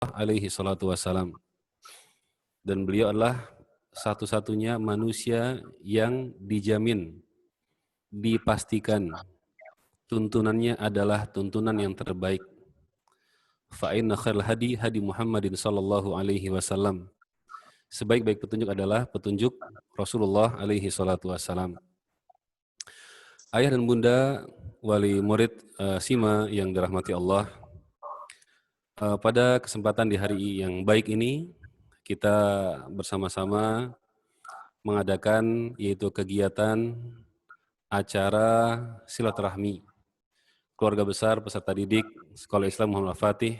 alaihi salatu wassalam. Dan beliau adalah satu-satunya manusia yang dijamin, dipastikan tuntunannya adalah tuntunan yang terbaik. Fa inna khairal hadi hadi Muhammadin sallallahu alaihi wasallam. Sebaik-baik petunjuk adalah petunjuk Rasulullah alaihi salatu wassalam. Ayah dan bunda wali murid Sima yang dirahmati Allah, pada kesempatan di hari yang baik ini kita bersama-sama mengadakan yaitu kegiatan acara silaturahmi keluarga besar peserta didik Sekolah Islam Muhammad Al-Fatih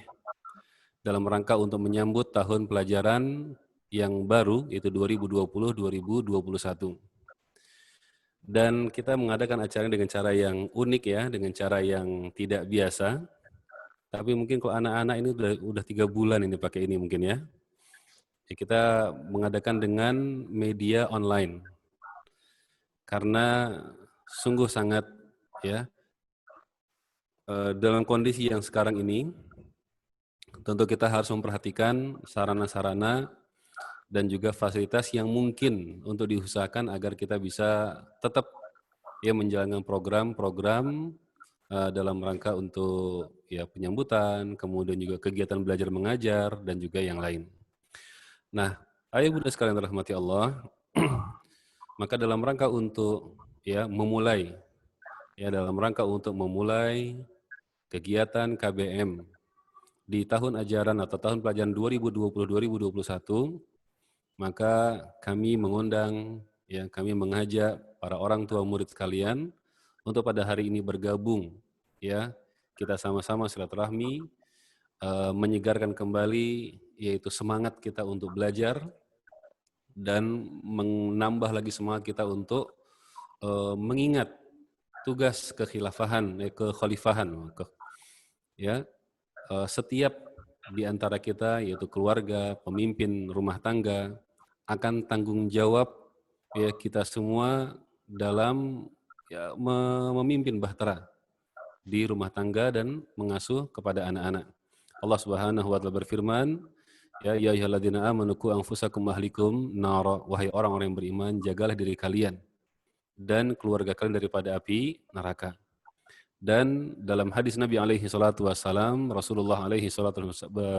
dalam rangka untuk menyambut tahun pelajaran yang baru yaitu 2020-2021. Dan kita mengadakan acara dengan cara yang unik ya, dengan cara yang tidak biasa. Tapi mungkin kalau anak-anak ini udah 3 bulan ini pakai ini mungkin ya. Kita mengadakan dengan media online. Karena sungguh sangat ya, dalam kondisi yang sekarang ini, tentu kita harus memperhatikan sarana-sarana dan juga fasilitas yang mungkin untuk diusahakan agar kita bisa tetap ya menjalankan program-program dalam rangka untuk ya penyambutan, kemudian juga kegiatan belajar mengajar dan juga yang lain. Nah, ayah bunda sekalian rahmati Allah, maka dalam rangka untuk ya memulai kegiatan KBM di tahun ajaran atau tahun pelajaran 2020-2021, maka kami mengajak para orang tua murid sekalian untuk pada hari ini bergabung ya, kita sama-sama silaturahmi, menyegarkan kembali yaitu semangat kita untuk belajar dan menambah lagi semangat kita untuk mengingat tugas kekhalifahan ya, setiap di antara kita yaitu keluarga, pemimpin rumah tangga akan tanggung jawab ya kita semua dalam ya, memimpin bahtera di rumah tangga dan mengasuh kepada anak-anak. Allah Subhanahu wa taala berfirman, ya ayyuhalladzina amanu qu anfusakum ahlikum nara, wahai orang-orang yang beriman, jagalah diri kalian dan keluarga kalian daripada api neraka. Dan dalam hadis Nabi alaihi salatu wassalam, Rasulullah alaihi salatu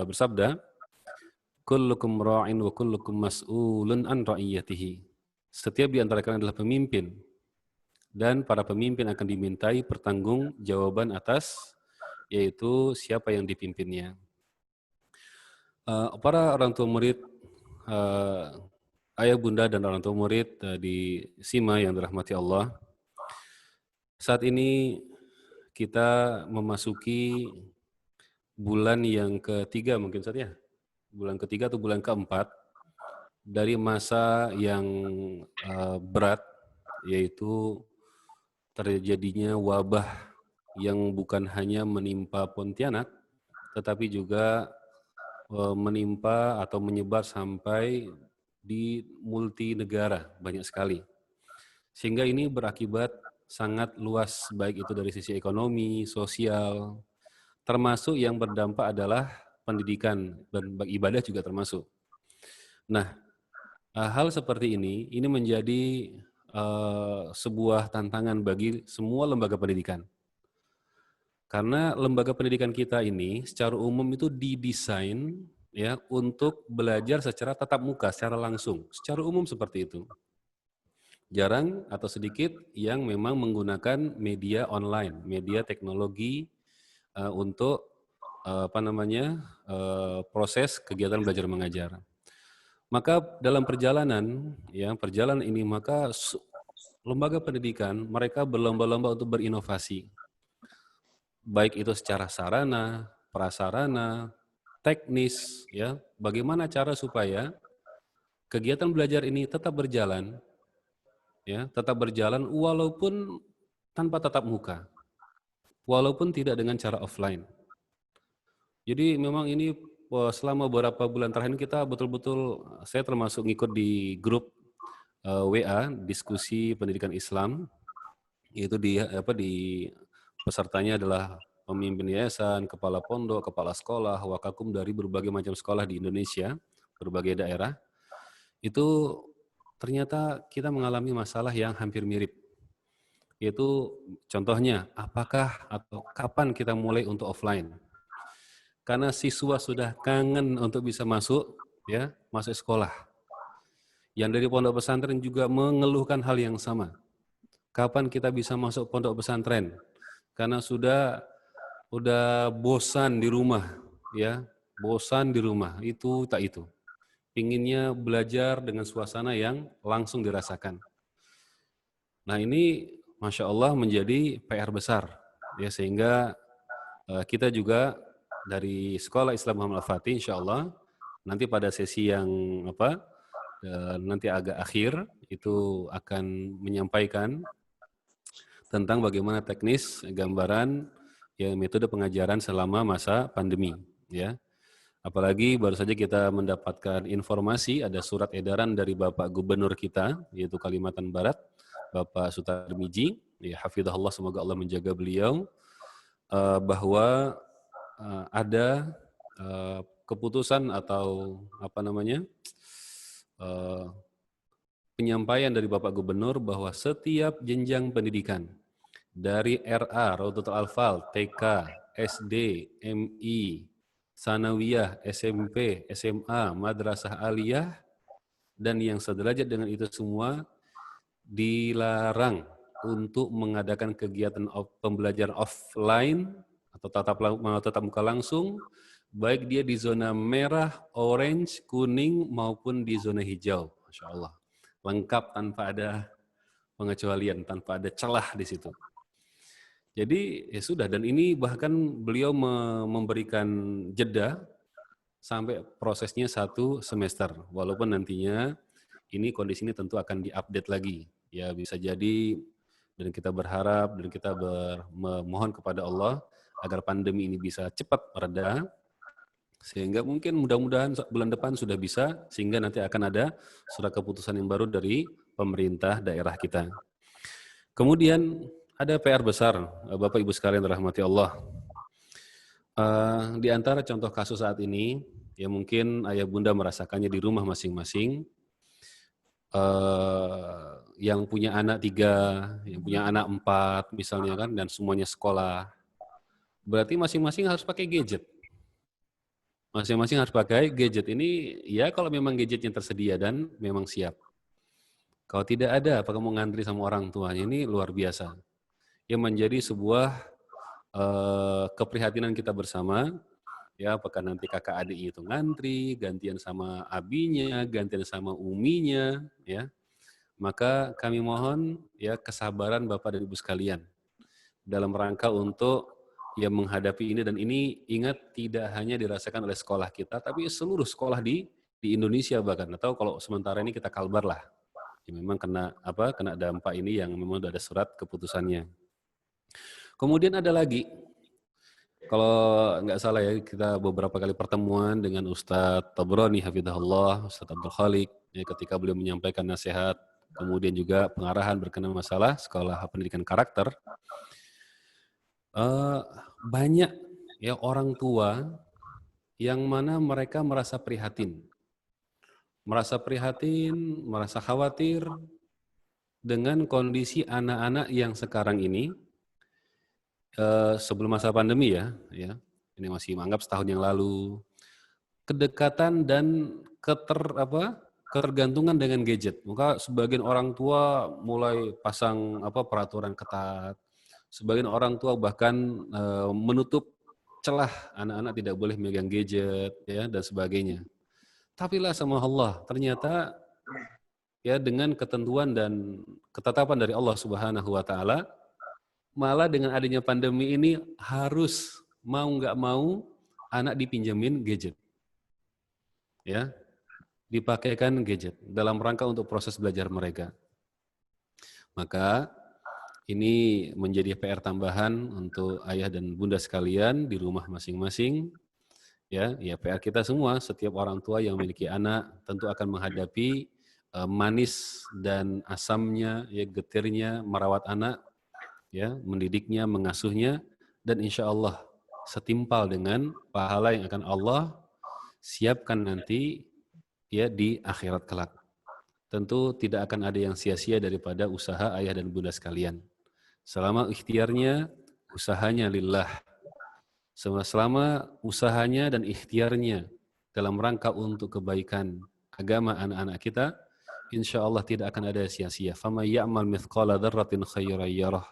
bersabda, kullukum ra'in wa kullukum mas'ulun an ra'iyatihi. Setiap di antara kalian adalah pemimpin dan para pemimpin akan dimintai pertanggungjawaban atas yaitu siapa yang dipimpinnya. Para orang tua murid, ayah bunda dan orang tua murid di Sima yang dirahmati Allah, saat ini kita memasuki bulan yang ketiga mungkin saja, bulan ketiga atau bulan keempat dari masa yang berat, yaitu terjadinya wabah yang bukan hanya menimpa Pontianak, tetapi juga menimpa atau menyebar sampai di multi negara banyak sekali. Sehingga ini berakibat sangat luas, baik itu dari sisi ekonomi, sosial, termasuk yang berdampak adalah pendidikan dan ibadah juga termasuk. Nah, hal seperti ini menjadi sebuah tantangan bagi semua lembaga pendidikan. Karena lembaga pendidikan kita ini secara umum itu didesain ya untuk belajar secara tatap muka, secara langsung, secara umum seperti itu. Jarang atau sedikit yang memang menggunakan media online, media teknologi untuk proses kegiatan belajar mengajar. Maka dalam perjalanan ini maka lembaga pendidikan mereka berlomba-lomba untuk berinovasi. Baik itu secara sarana, prasarana, teknis ya, bagaimana cara supaya kegiatan belajar ini tetap berjalan ya, tetap berjalan walaupun tanpa tatap muka. Walaupun tidak dengan cara offline. Jadi memang ini selama beberapa bulan terakhir kita betul-betul, saya termasuk ngikut di grup WA diskusi pendidikan Islam, yaitu di pesertanya adalah pemimpin yayasan, kepala pondok, kepala sekolah, wakakum dari berbagai macam sekolah di Indonesia, berbagai daerah, itu ternyata kita mengalami masalah yang hampir mirip. Yaitu contohnya, apakah atau kapan kita mulai untuk offline? Karena siswa sudah kangen untuk bisa masuk sekolah. Yang dari pondok pesantren juga mengeluhkan hal yang sama. Kapan kita bisa masuk pondok pesantren? Karena udah bosan di rumah, ya, bosan di rumah, itu tak itu. Pinginnya belajar dengan suasana yang langsung dirasakan. Nah ini Masya Allah menjadi PR besar, ya, sehingga kita juga dari Sekolah Islam Muhammad Al-Fatih insya Allah nanti pada sesi yang nanti agak akhir itu akan menyampaikan tentang bagaimana teknis gambaran ya metode pengajaran selama masa pandemi, ya. Apalagi baru saja kita mendapatkan informasi ada surat edaran dari Bapak Gubernur kita yaitu Kalimantan Barat, Bapak Sutarmiji, ya hafizahullah, semoga Allah menjaga beliau, bahwa ada keputusan atau penyampaian dari Bapak Gubernur bahwa setiap jenjang pendidikan dari RA, Raudhatul Atfal, TK, SD, MI, Sanawiyah, SMP, SMA, Madrasah Aliyah, dan yang sederajat dengan itu semua dilarang untuk mengadakan kegiatan pembelajaran offline atau tatap muka langsung, baik dia di zona merah, orange, kuning, maupun di zona hijau. Masya Allah. Lengkap tanpa ada pengecualian, tanpa ada celah di situ. Jadi ya sudah, dan ini bahkan beliau memberikan jeda sampai prosesnya 1 semester. Walaupun nantinya ini kondisi ini tentu akan diupdate lagi. Ya bisa jadi, dan kita berharap dan kita memohon kepada Allah agar pandemi ini bisa cepat mereda, sehingga mungkin mudah-mudahan bulan depan sudah bisa, sehingga nanti akan ada surat keputusan yang baru dari pemerintah daerah kita. Kemudian ada PR besar, Bapak Ibu sekalian rahmati Allah. Di antara contoh kasus saat ini, ya mungkin ayah bunda merasakannya di rumah masing-masing, yang punya anak 3, yang punya anak 4 misalnya kan, dan semuanya sekolah. Berarti masing-masing harus pakai gadget. Masing-masing harus pakai gadget ini, ya kalau memang gadgetnya tersedia dan memang siap. Kalau tidak ada, apakah mau ngantri sama orang tuanya, ini luar biasa. Yang menjadi sebuah keprihatinan kita bersama, ya apakah nanti kakak adiknya itu ngantri, gantian sama abinya, gantian sama uminya, ya. Maka kami mohon ya kesabaran Bapak dan Ibu sekalian dalam rangka untuk ya menghadapi ini, dan ini ingat tidak hanya dirasakan oleh sekolah kita, tapi seluruh sekolah di Indonesia bahkan, atau kalau sementara ini kita kalbar lah. Ya, memang kena dampak ini yang memang sudah ada surat keputusannya. Kemudian ada lagi, kalau nggak salah ya, kita beberapa kali pertemuan dengan Ustadz Tabrani hafizahullah, Ustadz Abdul Khalik, ya, ketika beliau menyampaikan nasihat, kemudian juga pengarahan berkenaan masalah sekolah pendidikan karakter, banyak ya orang tua yang mana mereka merasa prihatin, merasa khawatir dengan kondisi anak-anak yang sekarang ini. Sebelum masa pandemi ya, ini masih menganggap setahun yang lalu, kedekatan dan ketergantungan dengan gadget. Maka sebagian orang tua mulai pasang peraturan ketat, sebagian orang tua bahkan menutup celah anak-anak tidak boleh megang gadget, ya, dan sebagainya. Tapi lah sama Allah, ternyata ya dengan ketentuan dan ketetapan dari Allah Subhanahu wa taala, malah dengan adanya pandemi ini harus mau nggak mau anak dipinjemin gadget, ya, dipakaikan gadget dalam rangka untuk proses belajar mereka. Maka ini menjadi PR tambahan untuk ayah dan bunda sekalian di rumah masing-masing, ya PR kita semua. Setiap orang tua yang memiliki anak tentu akan menghadapi manis dan asamnya, ya getirnya merawat anak, ya, mendidiknya, mengasuhnya, dan insya Allah setimpal dengan pahala yang akan Allah siapkan nanti ya di akhirat kelak. Tentu tidak akan ada yang sia-sia daripada usaha ayah dan bunda sekalian. Selama ikhtiarnya, usahanya lillah. Selama usahanya dan ikhtiarnya dalam rangka untuk kebaikan agama anak-anak kita, insya Allah tidak akan ada sia-sia. فَمَنْ يَعْمَلْ مِثْقَالَ ذَرَّةٍ خَيْرًا يَرَهُ.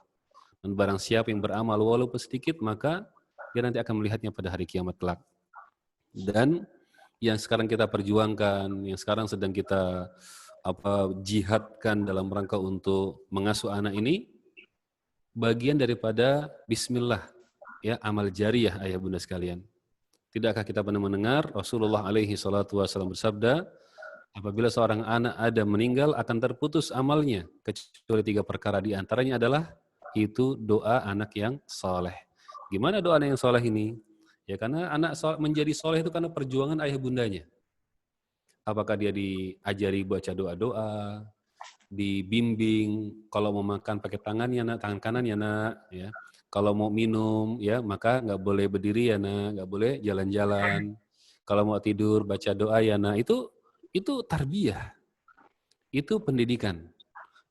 Dan barang siapa yang beramal walaupun sedikit, maka dia nanti akan melihatnya pada hari kiamat kelak. Dan yang sekarang kita perjuangkan, yang sekarang sedang kita jihadkan dalam rangka untuk mengasuh anak ini, bagian daripada bismillah, ya, amal jariyah ayah bunda sekalian. Tidakkah kita pernah mendengar Rasulullah alaihi salatu wasallam bersabda, apabila seorang anak Adam meninggal akan terputus amalnya kecuali 3 perkara, di antaranya adalah itu doa anak yang soleh. Gimana doa anak yang soleh ini? Ya karena anak menjadi soleh itu karena perjuangan ayah bundanya. Apakah dia diajari baca doa-doa, dibimbing, kalau mau makan pakai tangannya nak, tangan kanan ya nak, ya. Kalau mau minum ya maka nggak boleh berdiri ya nak, nggak boleh jalan-jalan. Kalau mau tidur baca doa ya nak. Itu tarbiyah, itu pendidikan,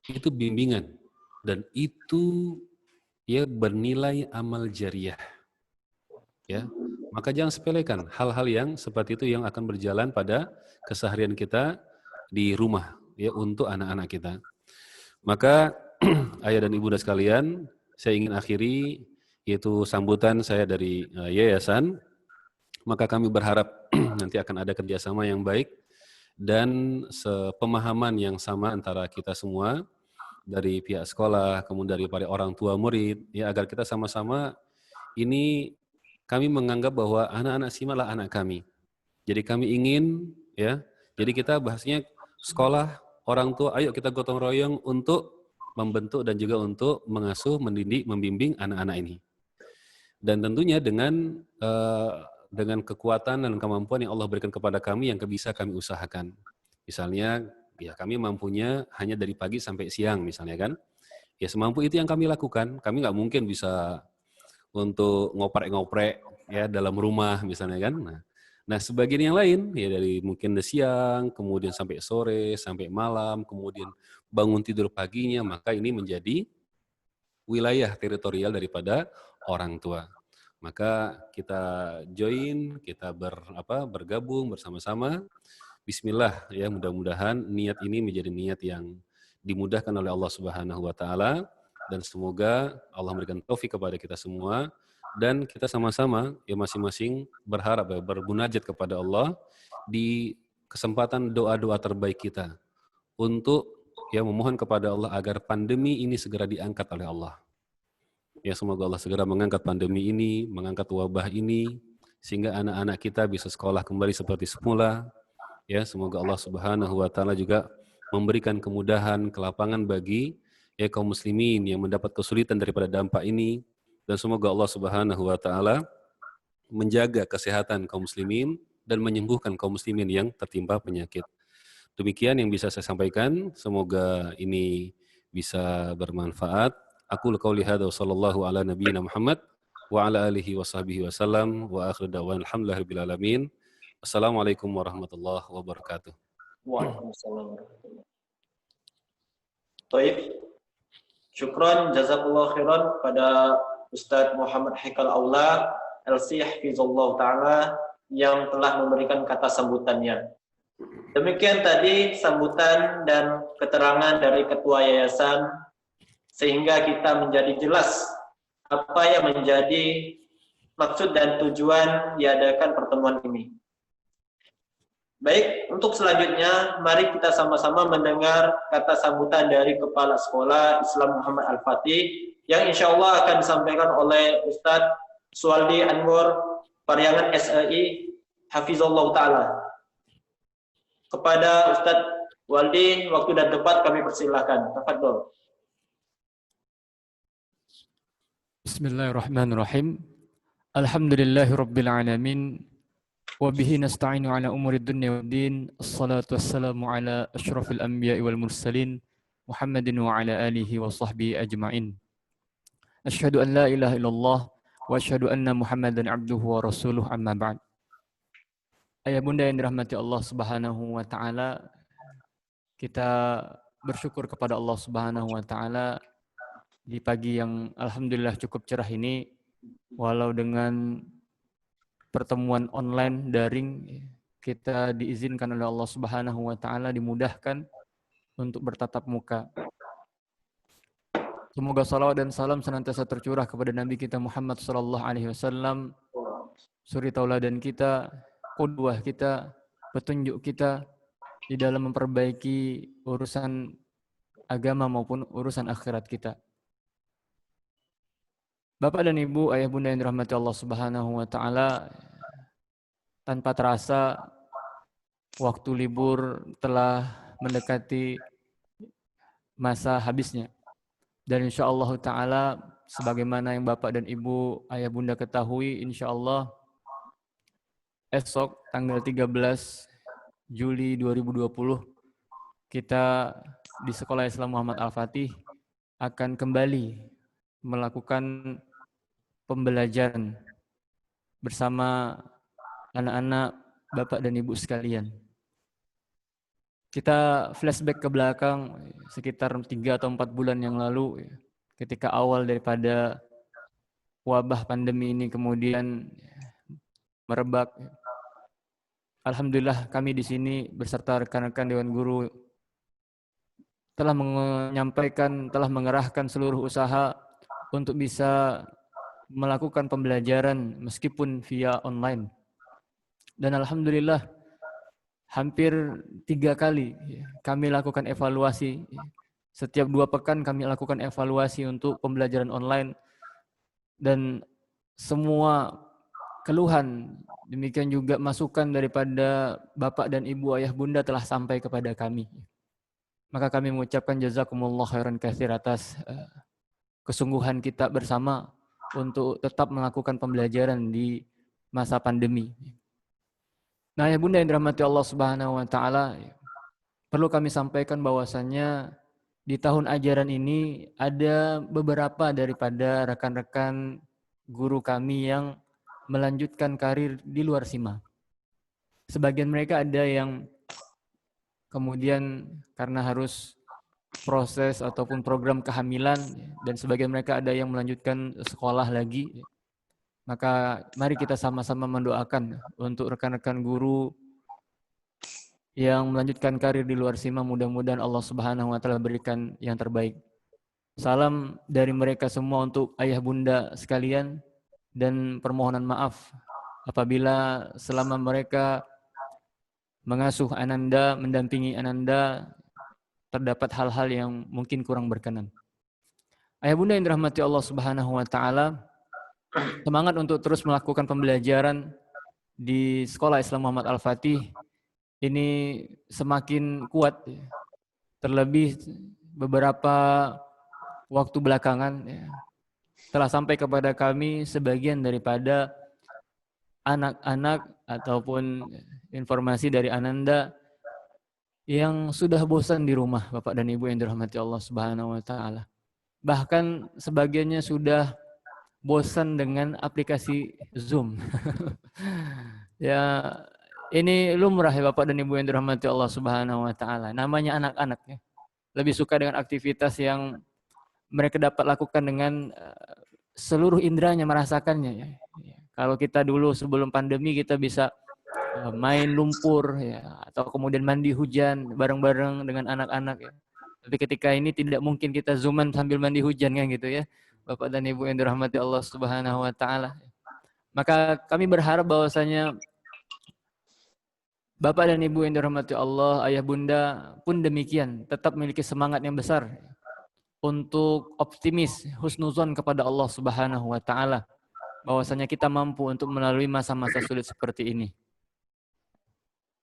itu bimbingan, dan itu ya bernilai amal jariyah. Ya, maka jangan sepelekan hal-hal yang seperti itu yang akan berjalan pada keseharian kita di rumah ya untuk anak-anak kita. Maka ayah dan ibunda sekalian, saya ingin akhiri yaitu sambutan saya dari yayasan. Maka kami berharap nanti akan ada kerjasama yang baik dan sepemahaman yang sama antara kita semua dari pihak sekolah, kemudian dari para orang tua murid, ya agar kita sama-sama ini kami menganggap bahwa anak-anak SIMA adalah anak kami. Jadi kami ingin ya, jadi kita bahasnya sekolah, orang tua, ayo kita gotong royong untuk membentuk dan juga untuk mengasuh, mendidik, membimbing anak-anak ini. Dan tentunya dengan kekuatan dan kemampuan yang Allah berikan kepada kami yang bisa kami usahakan. Misalnya, ya kami mampunya hanya dari pagi sampai siang misalnya kan. Ya semampu itu yang kami lakukan. Kami nggak mungkin bisa untuk ngoprek-ngoprek ya dalam rumah misalnya kan. Nah sebagian yang lain ya dari mungkin siang, kemudian sampai sore, sampai malam, kemudian bangun tidur paginya, maka ini menjadi wilayah teritorial daripada orang tua. Maka kita join, kita bergabung bersama-sama. Bismillah ya, mudah-mudahan niat ini menjadi niat yang dimudahkan oleh Allah Subhanahu wa taala, dan semoga Allah memberikan taufik kepada kita semua dan kita sama-sama ya masing-masing berharap ya, bermunajat kepada Allah di kesempatan doa-doa terbaik kita untuk ya memohon kepada Allah agar pandemi ini segera diangkat oleh Allah. Ya semoga Allah segera mengangkat pandemi ini, mengangkat wabah ini sehingga anak-anak kita bisa sekolah kembali seperti semula. Ya, semoga Allah Subhanahu wa taala juga memberikan kemudahan, kelapangan bagi ya kaum muslimin yang mendapat kesulitan daripada dampak ini, dan semoga Allah Subhanahu wa taala menjaga kesehatan kaum muslimin dan menyembuhkan kaum muslimin yang tertimpa penyakit. Demikian yang bisa saya sampaikan, semoga ini bisa bermanfaat. Aku qauli hadza wa sallallahu ala nabiyyina Muhammad wa ala alihi wa sahbihi wasallam wa akhiru da'wana alhamdulillahirabbil alamin. Assalamualaikum warahmatullahi wabarakatuh. Waalaikumsalam warahmatullahi wabarakatuh. Baik. Syukran jazakallahu khairan pada Ustadz Muhammad Haikal Aula LC Hafizullah Ta'ala yang telah memberikan kata sambutannya. Demikian tadi sambutan dan keterangan dari Ketua Yayasan sehingga kita menjadi jelas apa yang menjadi maksud dan tujuan diadakan pertemuan ini. Baik, untuk selanjutnya mari kita sama-sama mendengar kata sambutan dari Kepala Sekolah Islam Muhammad Al-Fatih yang insya Allah akan disampaikan oleh Ustadz Suwaldi Anwar Pariangan SEI Hafizullah Ta'ala. Kepada Ustadz Waldi, waktu dan tempat kami persilahkan. Tafadhol. Bismillahirrahmanirrahim. Alhamdulillahirabbil alamin. Wa bihi nasta'inu ala umuri dunya waddin. Assalatu wassalamu ala asyrafil anbiya'i wal mursalin Muhammadin wa ala alihi wa sahbihi ajma'in. Asyhadu an la ilaha illallah wa asyhadu anna Muhammadan abduhu wa rasuluh, amma ba'd. Ayah bunda yang dirahmati Allah Subhanahu wa taala, kita bersyukur kepada Allah Subhanahu wa taala di pagi yang alhamdulillah cukup cerah ini, walau dengan pertemuan online daring kita diizinkan oleh Allah Subhanahu wa taala, dimudahkan untuk bertatap muka. Semoga salawat dan salam senantiasa tercurah kepada Nabi kita Muhammad sallallahu alaihi wasallam, suri tauladan kita, qudwah kita, petunjuk kita di dalam memperbaiki urusan agama maupun urusan akhirat kita. Bapak dan Ibu, ayah bunda yang dirahmati Allah Subhanahu wa taala, tanpa terasa waktu libur telah mendekati masa habisnya. Dan insyaallah ta'ala, sebagaimana yang Bapak dan Ibu, ayah bunda ketahui, insyaallah esok tanggal 13 Juli 2020, kita di Sekolah Islam Muhammad Al-Fatih akan kembali melakukan pembelajaran bersama anak-anak Bapak dan Ibu sekalian. Kita flashback ke belakang sekitar 3 atau 4 bulan yang lalu, ketika awal daripada wabah pandemi ini kemudian merebak. Alhamdulillah kami di sini beserta rekan-rekan Dewan Guru telah menyampaikan, telah mengerahkan seluruh usaha untuk bisa melakukan pembelajaran meskipun via online. Dan alhamdulillah hampir 3 kali kami lakukan evaluasi. Setiap 2 pekan kami lakukan evaluasi untuk pembelajaran online. Dan semua keluhan, demikian juga masukan daripada Bapak dan Ibu, ayah bunda telah sampai kepada kami. Maka kami mengucapkan jazakumullah khairan katsir atas kesungguhan kita bersama untuk tetap melakukan pembelajaran di masa pandemi. Nah, ya bunda yang dirahmati Allah Subhanahu wa taala, perlu kami sampaikan bahwasannya di tahun ajaran ini ada beberapa daripada rekan-rekan guru kami yang melanjutkan karir di luar SIMA. Sebagian mereka ada yang kemudian karena harus proses ataupun program kehamilan, dan sebagian mereka ada yang melanjutkan sekolah lagi. Maka mari kita sama-sama mendoakan untuk rekan-rekan guru yang melanjutkan karir di luar SIMA, mudah-mudahan Allah Subhanahu wa taala berikan yang terbaik. Salam dari mereka semua untuk ayah bunda sekalian, dan permohonan maaf apabila selama mereka mengasuh ananda, mendampingi ananda, terdapat hal-hal yang mungkin kurang berkenan. Ayah bunda yang dirahmati Allah Subhanahu wa taala, semangat untuk terus melakukan pembelajaran di Sekolah Islam Muhammad Al-Fatih ini semakin kuat. Terlebih beberapa waktu belakangan telah sampai kepada kami sebagian daripada anak-anak ataupun informasi dari ananda yang sudah bosan di rumah, Bapak dan Ibu yang dirahmati Allah Subhanahu wa taala. Bahkan sebagiannya sudah bosan dengan aplikasi Zoom. Ya, ini lumrah ya Bapak dan Ibu yang dirahmati Allah Subhanahu wa taala. Namanya anak-anak ya. Lebih suka dengan aktivitas yang mereka dapat lakukan dengan seluruh inderanya, merasakannya ya. Kalau kita dulu sebelum pandemi kita bisa main lumpur ya, atau kemudian mandi hujan bareng-bareng dengan anak-anak ya. Tapi ketika ini tidak mungkin kita zooman sambil mandi hujan kan gitu ya. Bapak dan Ibu yang dirahmati Allah Subhanahu wa taala. Maka kami berharap bahwasanya Bapak dan Ibu yang dirahmati Allah, ayah bunda pun demikian, tetap memiliki semangat yang besar untuk optimis, husnuzon kepada Allah Subhanahu wa taala, bahwasanya kita mampu untuk melalui masa-masa sulit seperti ini.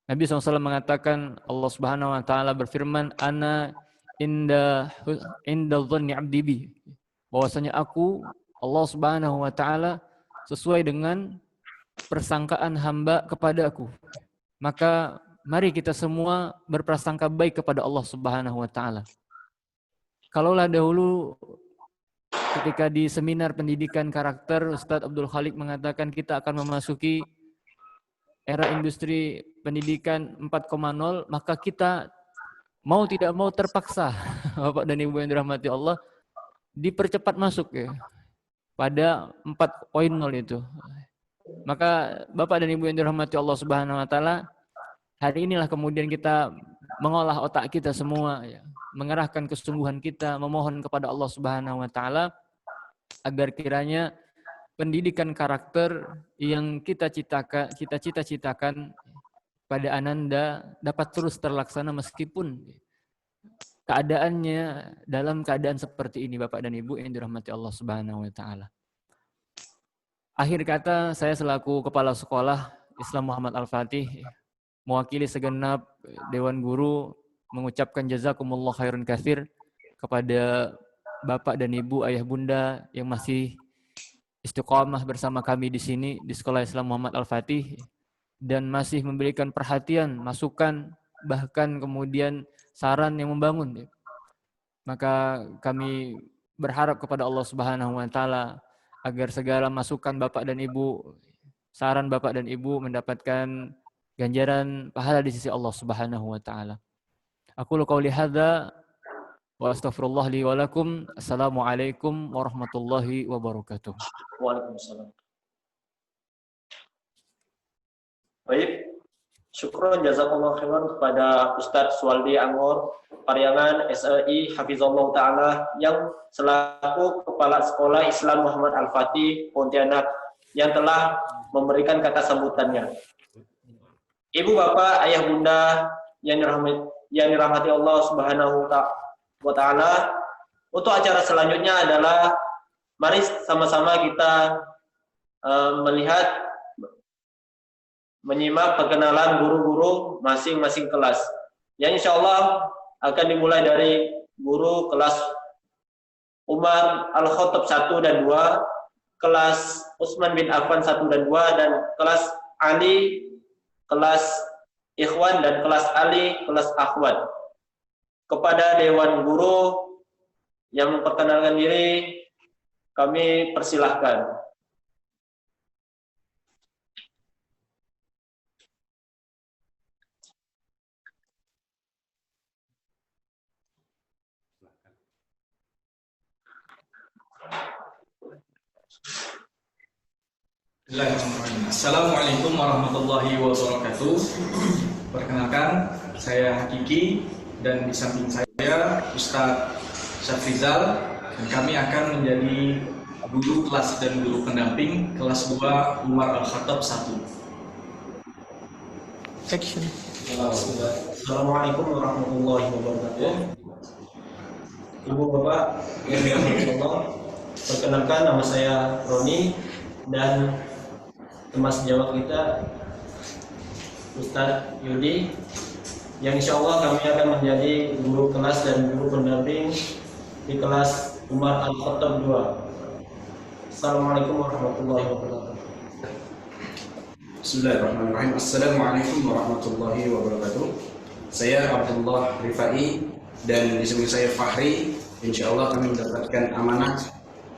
Nabi SAW mengatakan, Allah Subhanahu wa taala berfirman, ana inda dhanni 'abdi bi. Bahwasanya aku, Allah Subhanahu wa taala, sesuai dengan persangkaan hamba kepada aku. Maka mari kita semua berprasangka baik kepada Allah Subhanahu wa taala. Kalaulah dahulu ketika di seminar pendidikan karakter, Ustadz Abdul Khalik mengatakan kita akan memasuki era industri pendidikan 4.0, maka kita mau tidak mau terpaksa, Bapak dan Ibu yang dirahmati Allah, dipercepat masuk ya pada 4.0 itu. Maka Bapak dan Ibu yang dirahmati Allah Subhanahu wa taala, hari inilah kemudian kita mengolah otak kita semua ya, mengerahkan kesungguhan kita, memohon kepada Allah Subhanahu wa taala agar kiranya pendidikan karakter yang kita cita-citakan pada Ananda dapat terus terlaksana meskipun keadaannya dalam keadaan seperti ini, Bapak dan Ibu yang dirahmati Allah Subhanahu wa taala. Akhir kata, saya selaku Kepala Sekolah Islam Muhammad Al-Fatih mewakili segenap Dewan Guru mengucapkan jazakumullah khairan katsir kepada Bapak dan Ibu, ayah bunda yang masih istiqomah bersama kami di sini di Sekolah Islam Muhammad Al-Fatih dan masih memberikan perhatian, masukan, bahkan kemudian saran yang membangun. Maka kami berharap kepada Allah Subhanahu wa taala agar segala masukan Bapak dan Ibu, saran Bapak dan Ibu mendapatkan ganjaran pahala di sisi Allah Subhanahu wa taala. Aku qauli hadza wa astaghfirullah li wa lakum. Assalamualaikum warahmatullahi wabarakatuh. Waalaikumsalam. Baik, syukron jazakallahu khairan kepada Ustadz Suwaldi Angor Pariangan SEI Hafizallahu Ta'ala yang selaku Kepala Sekolah Islam Muhammad Al-Fatih Pontianak yang telah memberikan kata sambutannya. Ibu, Bapak, Ayah, Bunda yang dirahmati Allah Subhanahu wa Ta'ala, untuk acara selanjutnya adalah mari sama-sama kita menyimak perkenalan guru-guru masing-masing kelas. Yang insya Allah akan dimulai dari guru kelas Umar Al-Khattab 1 dan 2, kelas Utsman bin Affan 1 dan 2, dan kelas Ali, kelas Ikhwan, dan kelas Ali, kelas Akhwat. Kepada Dewan Guru yang memperkenalkan diri, kami persilahkan. Assalamualaikum warahmatullahi wabarakatuh. Perkenalkan, saya Hakiki dan di samping saya Ustadz Syafrizal, dan kami akan menjadi guru kelas dan guru pendamping kelas 2 Umar Al-Khattab 1. Action. Assalamualaikum warahmatullahi wabarakatuh. Ibu, Bapak yang dirahmati Allah, perkenalkan, nama saya Roni dan teman sejawat kita Ustadz Yudi, yang insya Allah kami akan menjadi guru kelas dan guru pendamping di kelas Umar Al-Khattab 2. Assalamualaikum warahmatullahi wabarakatuh. Bismillahirrahmanirrahim. Assalamualaikum warahmatullahi wabarakatuh. Saya Abdullah Rifai dan di samping saya Fahri. Insya Allah kami mendapatkan amanah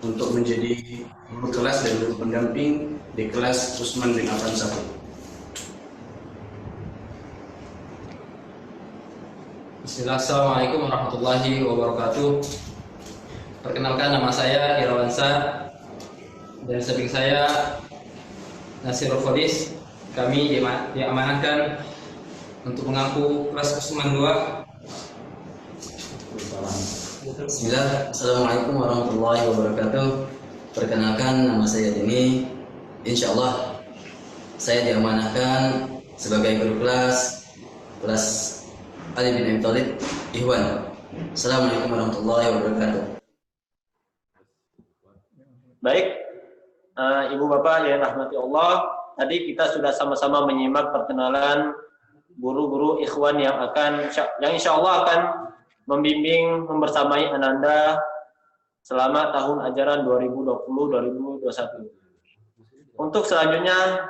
untuk menjadi guru kelas dan guru pendamping di kelas Utsman bin Affan 1. Bismillah, Assalamualaikum warahmatullahi wabarakatuh. Perkenalkan, nama saya Irawansa dan samping saya Nasirul Fadis. Kami diamanahkan untuk mengaku kelas Utsman 2. Bismillah, Assalamualaikum warahmatullahi wabarakatuh. Perkenalkan, nama saya Dini. Insya Allah saya diamanahkan sebagai guru kelas Ali bin Abi Thalib Ikhwan. Assalamualaikum warahmatullahi wabarakatuh. Baik, Ibu Bapak yang rahmati Allah, tadi kita sudah sama-sama menyimak perkenalan guru-guru ikhwan yang insya Allah akan membimbing membersamai Ananda selama tahun ajaran 2020-2021. Untuk selanjutnya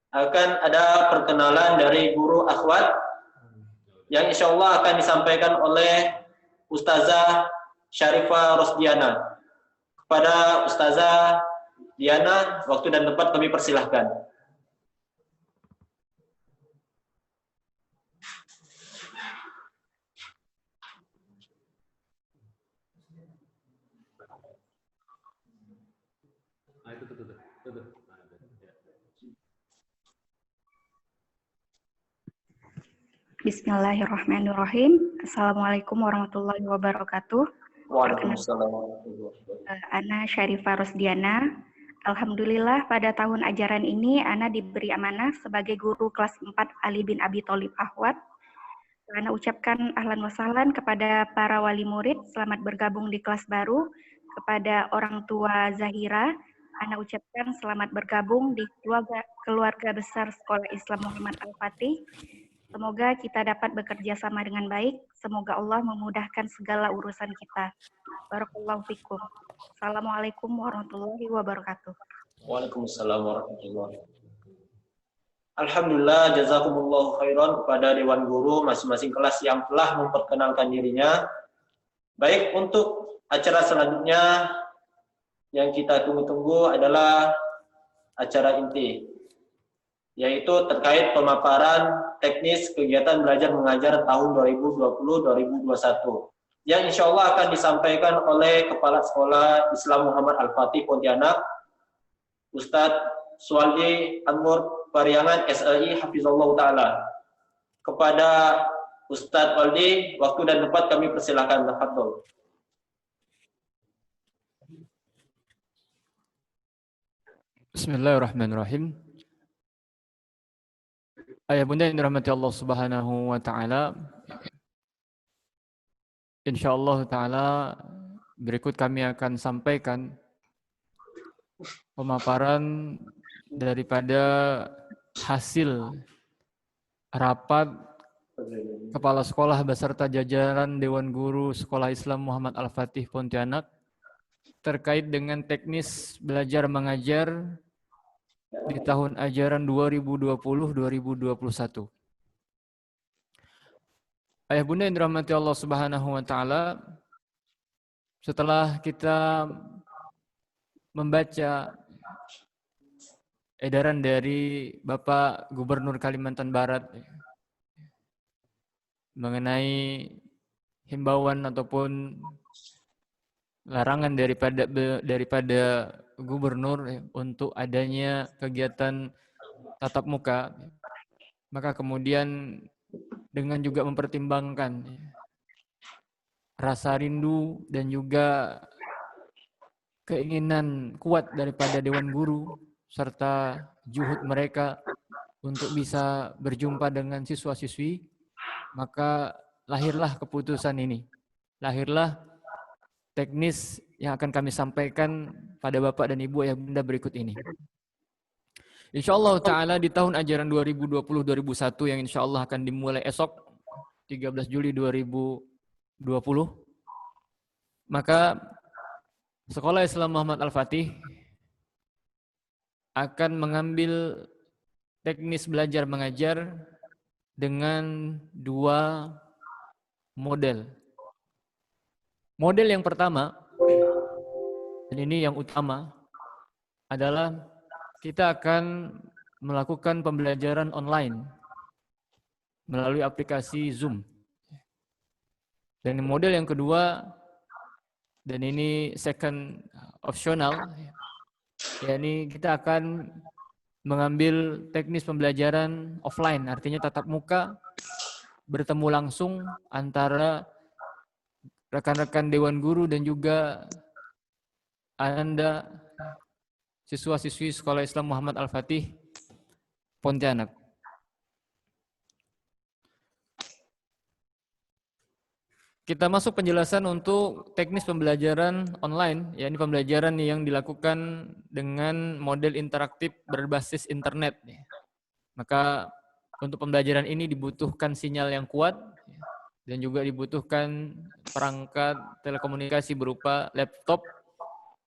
akan ada perkenalan dari guru akhwat yang insya Allah akan disampaikan oleh Ustazah Syarifah Rosdiana. Kepada Ustazah Diana, waktu dan tempat kami persilahkan. Bismillahirrahmanirrahim. Assalamualaikum warahmatullahi wabarakatuh. Waalaikumsalam. Ana Syarifah Rosdiana. Alhamdulillah pada tahun ajaran ini Ana diberi amanah sebagai guru kelas 4 Ali bin Abi Thalib Ahwat. Ana ucapkan ahlan wa sahlan kepada para wali murid, selamat bergabung di kelas baru. Kepada orang tua Zahira, Ana ucapkan selamat bergabung di keluarga besar Sekolah Islam Muhammad Al-Fatih. Semoga kita dapat bekerja sama dengan baik. Semoga Allah memudahkan segala urusan kita. Barakallahu fikum. Assalamualaikum warahmatullahi wabarakatuh. Waalaikumsalam warahmatullahi wabarakatuh. Alhamdulillah, jazakumullahu khairan kepada Dewan Guru masing-masing kelas yang telah memperkenalkan dirinya. Baik, untuk acara selanjutnya yang kita tunggu-tunggu adalah acara inti, yaitu terkait pemaparan teknis kegiatan belajar mengajar tahun 2020-2021 yang insya Allah akan disampaikan oleh Kepala Sekolah Islam Muhammad Al-Fatih Pontianak, Ustadz Suwaldi Anwar Pariangan SLI Hafizullah Ta'ala. Kepada Ustadz Waldi, waktu dan tempat kami persilakan. Tafadhol. Bismillahirrahmanirrahim. Ayah bunda yang dirahmati Allah Subhanahu wa taala. Insyaallah taala berikut kami akan sampaikan pemaparan daripada hasil rapat Kepala Sekolah beserta jajaran Dewan Guru Sekolah Islam Muhammad Al-Fatih Pontianak terkait dengan teknis belajar mengajar di tahun ajaran 2020-2021. Ayah bunda yang dirahmati Allah Subhanahu wa taala, setelah kita membaca edaran dari Bapak Gubernur Kalimantan Barat mengenai himbauan ataupun larangan daripada gubernur untuk adanya kegiatan tatap muka, maka kemudian dengan juga mempertimbangkan rasa rindu dan juga keinginan kuat daripada Dewan Guru serta juhud mereka untuk bisa berjumpa dengan siswa-siswi, maka lahirlah keputusan ini. Lahirlah teknis yang akan kami sampaikan pada Bapak dan Ibu ayah bunda berikut ini. Insyaallah ta'ala di tahun ajaran 2020-2021 yang insyaallah akan dimulai esok 13 Juli 2020, maka Sekolah Islam Muhammad Al-Fatih akan mengambil teknis belajar mengajar dengan dua model. Model yang pertama, dan ini yang utama, adalah kita akan melakukan pembelajaran online melalui aplikasi Zoom. Dan model yang kedua, dan ini second optional, yakni kita akan mengambil teknis pembelajaran offline, artinya tatap muka, bertemu langsung antara rekan-rekan Dewan Guru dan juga Anda siswa-siswi Sekolah Islam Muhammad Al-Fatih Pontianak. Kita masuk penjelasan untuk teknis pembelajaran online, yakni pembelajaran yang dilakukan dengan model interaktif berbasis internet. Maka untuk pembelajaran ini dibutuhkan sinyal yang kuat dan juga dibutuhkan perangkat telekomunikasi berupa laptop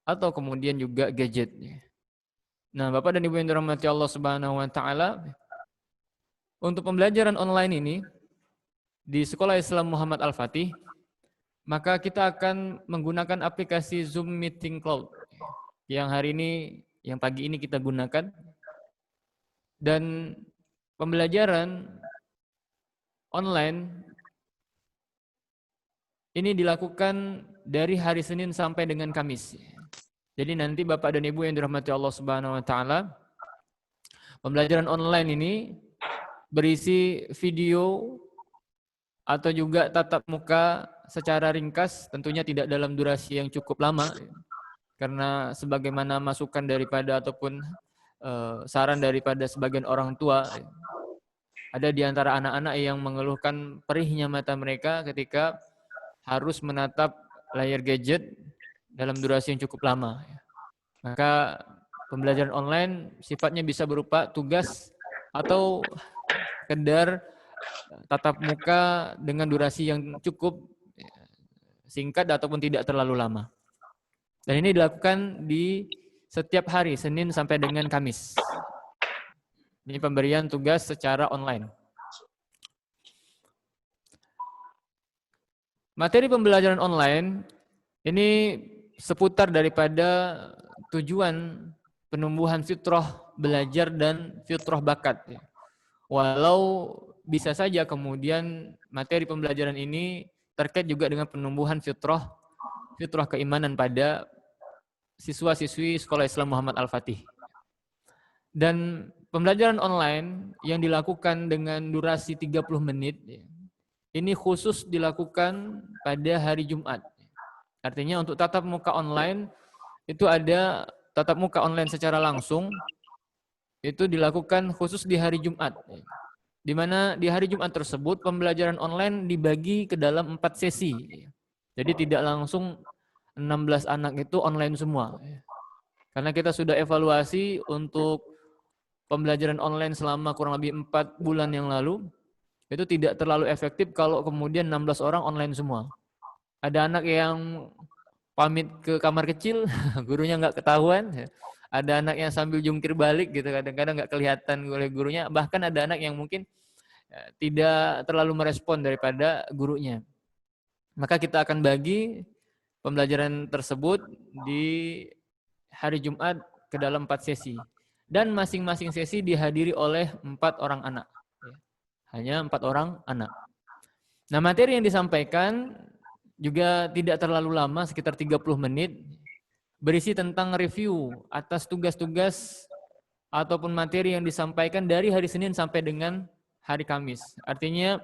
atau kemudian juga gadget. Nah, Bapak dan Ibu yang dirahmati Allah Subhanahu wa taala, untuk pembelajaran online ini di Sekolah Islam Muhammad Al-Fatih maka kita akan menggunakan aplikasi Zoom Meeting Cloud yang yang pagi ini kita gunakan. Dan pembelajaran online ini dilakukan dari hari Senin sampai dengan Kamis. Jadi nanti Bapak dan Ibu yang dirahmati Allah Subhanahu wa taala, pembelajaran online ini berisi video atau juga tatap muka secara ringkas, tentunya tidak dalam durasi yang cukup lama, karena sebagaimana masukan daripada ataupun saran daripada sebagian orang tua, ada di antara anak-anak yang mengeluhkan perihnya mata mereka ketika harus menatap layar gadget dalam durasi yang cukup lama. Maka pembelajaran online sifatnya bisa berupa tugas atau sekedar tatap muka dengan durasi yang cukup singkat ataupun tidak terlalu lama. Dan ini dilakukan di setiap hari, Senin sampai dengan Kamis. Ini pemberian tugas secara online. Materi pembelajaran online ini seputar daripada tujuan penumbuhan fitrah belajar dan fitrah bakat. Walau bisa saja kemudian materi pembelajaran ini terkait juga dengan penumbuhan fitrah keimanan pada siswa-siswi Sekolah Islam Muhammad Al-Fatih. Dan pembelajaran online yang dilakukan dengan durasi 30 menit, ini khusus dilakukan pada hari Jumat. Artinya untuk tatap muka online, itu ada tatap muka online secara langsung, itu dilakukan khusus di hari Jumat. Di mana di hari Jumat tersebut pembelajaran online dibagi ke dalam 4 sesi. Jadi tidak langsung 16 anak itu online semua. Karena kita sudah evaluasi untuk pembelajaran online selama kurang lebih 4 bulan yang lalu, itu tidak terlalu efektif kalau kemudian 16 orang online semua. Ada anak yang pamit ke kamar kecil, gurunya nggak ketahuan. Ada anak yang sambil jungkir balik gitu, kadang-kadang nggak kelihatan oleh gurunya. Bahkan ada anak yang mungkin tidak terlalu merespon daripada gurunya. Maka kita akan bagi pembelajaran tersebut di hari Jumat ke dalam 4 sesi. Dan masing-masing sesi dihadiri oleh 4 orang anak. Hanya 4 orang anak. Nah, materi yang disampaikan juga tidak terlalu lama, sekitar 30 menit. Berisi tentang review atas tugas-tugas ataupun materi yang disampaikan dari hari Senin sampai dengan hari Kamis. Artinya,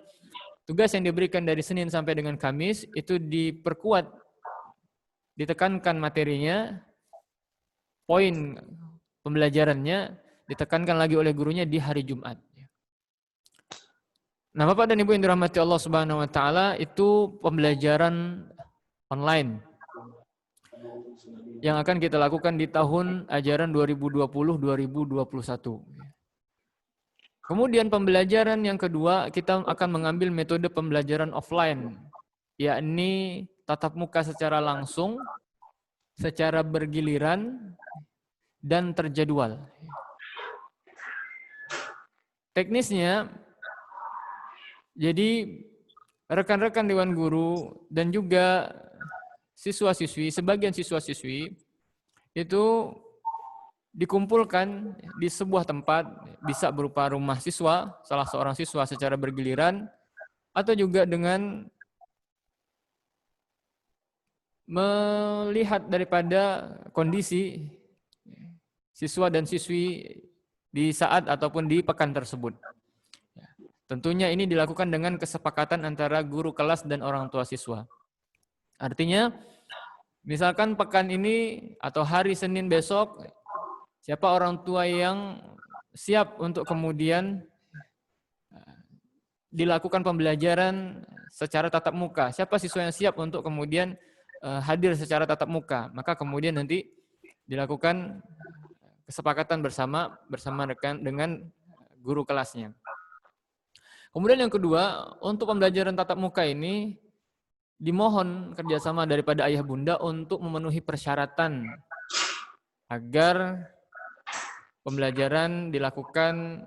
tugas yang diberikan dari Senin sampai dengan Kamis itu diperkuat, ditekankan materinya, poin pembelajarannya ditekankan lagi oleh gurunya di hari Jumat. Nah, Bapak dan Ibu yang dirahmati Allah Subhanahu wa taala, itu pembelajaran online yang akan kita lakukan di tahun ajaran 2020-2021. Kemudian pembelajaran yang kedua, kita akan mengambil metode pembelajaran offline, yakni tatap muka secara langsung, secara bergiliran, dan terjadwal. Teknisnya, jadi rekan-rekan Dewan Guru dan juga siswa-siswi, sebagian siswa-siswi itu dikumpulkan di sebuah tempat, bisa berupa rumah siswa, salah seorang siswa secara bergiliran, atau juga dengan melihat daripada kondisi siswa dan siswi di saat ataupun di pekan tersebut. Tentunya ini dilakukan dengan kesepakatan antara guru kelas dan orang tua siswa. Artinya, misalkan pekan ini atau hari Senin besok, siapa orang tua yang siap untuk kemudian dilakukan pembelajaran secara tatap muka? Siapa siswa yang siap untuk kemudian hadir secara tatap muka? Maka kemudian nanti dilakukan kesepakatan bersama rekan dengan guru kelasnya. Kemudian yang kedua, untuk pembelajaran tatap muka ini dimohon kerjasama daripada ayah bunda untuk memenuhi persyaratan agar pembelajaran dilakukan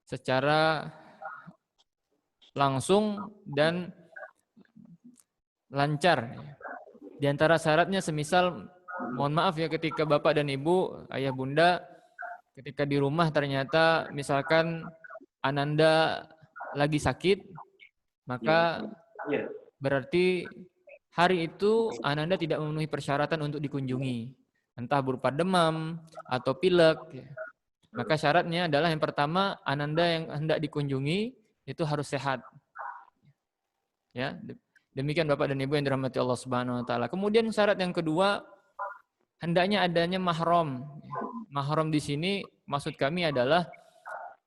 secara langsung dan lancar. Di antara syaratnya semisal, mohon maaf ya, ketika bapak dan ibu, ayah bunda, ketika di rumah ternyata misalkan ananda lagi sakit, maka berarti hari itu ananda tidak memenuhi persyaratan untuk dikunjungi, entah berupa demam atau pilek. Maka syaratnya adalah yang pertama, ananda yang hendak dikunjungi itu harus sehat. Ya, demikian bapak dan ibu yang dirahmati Allah Subhanahu wa taala. Kemudian syarat yang kedua, hendaknya adanya mahram. Mahram di sini maksud kami adalah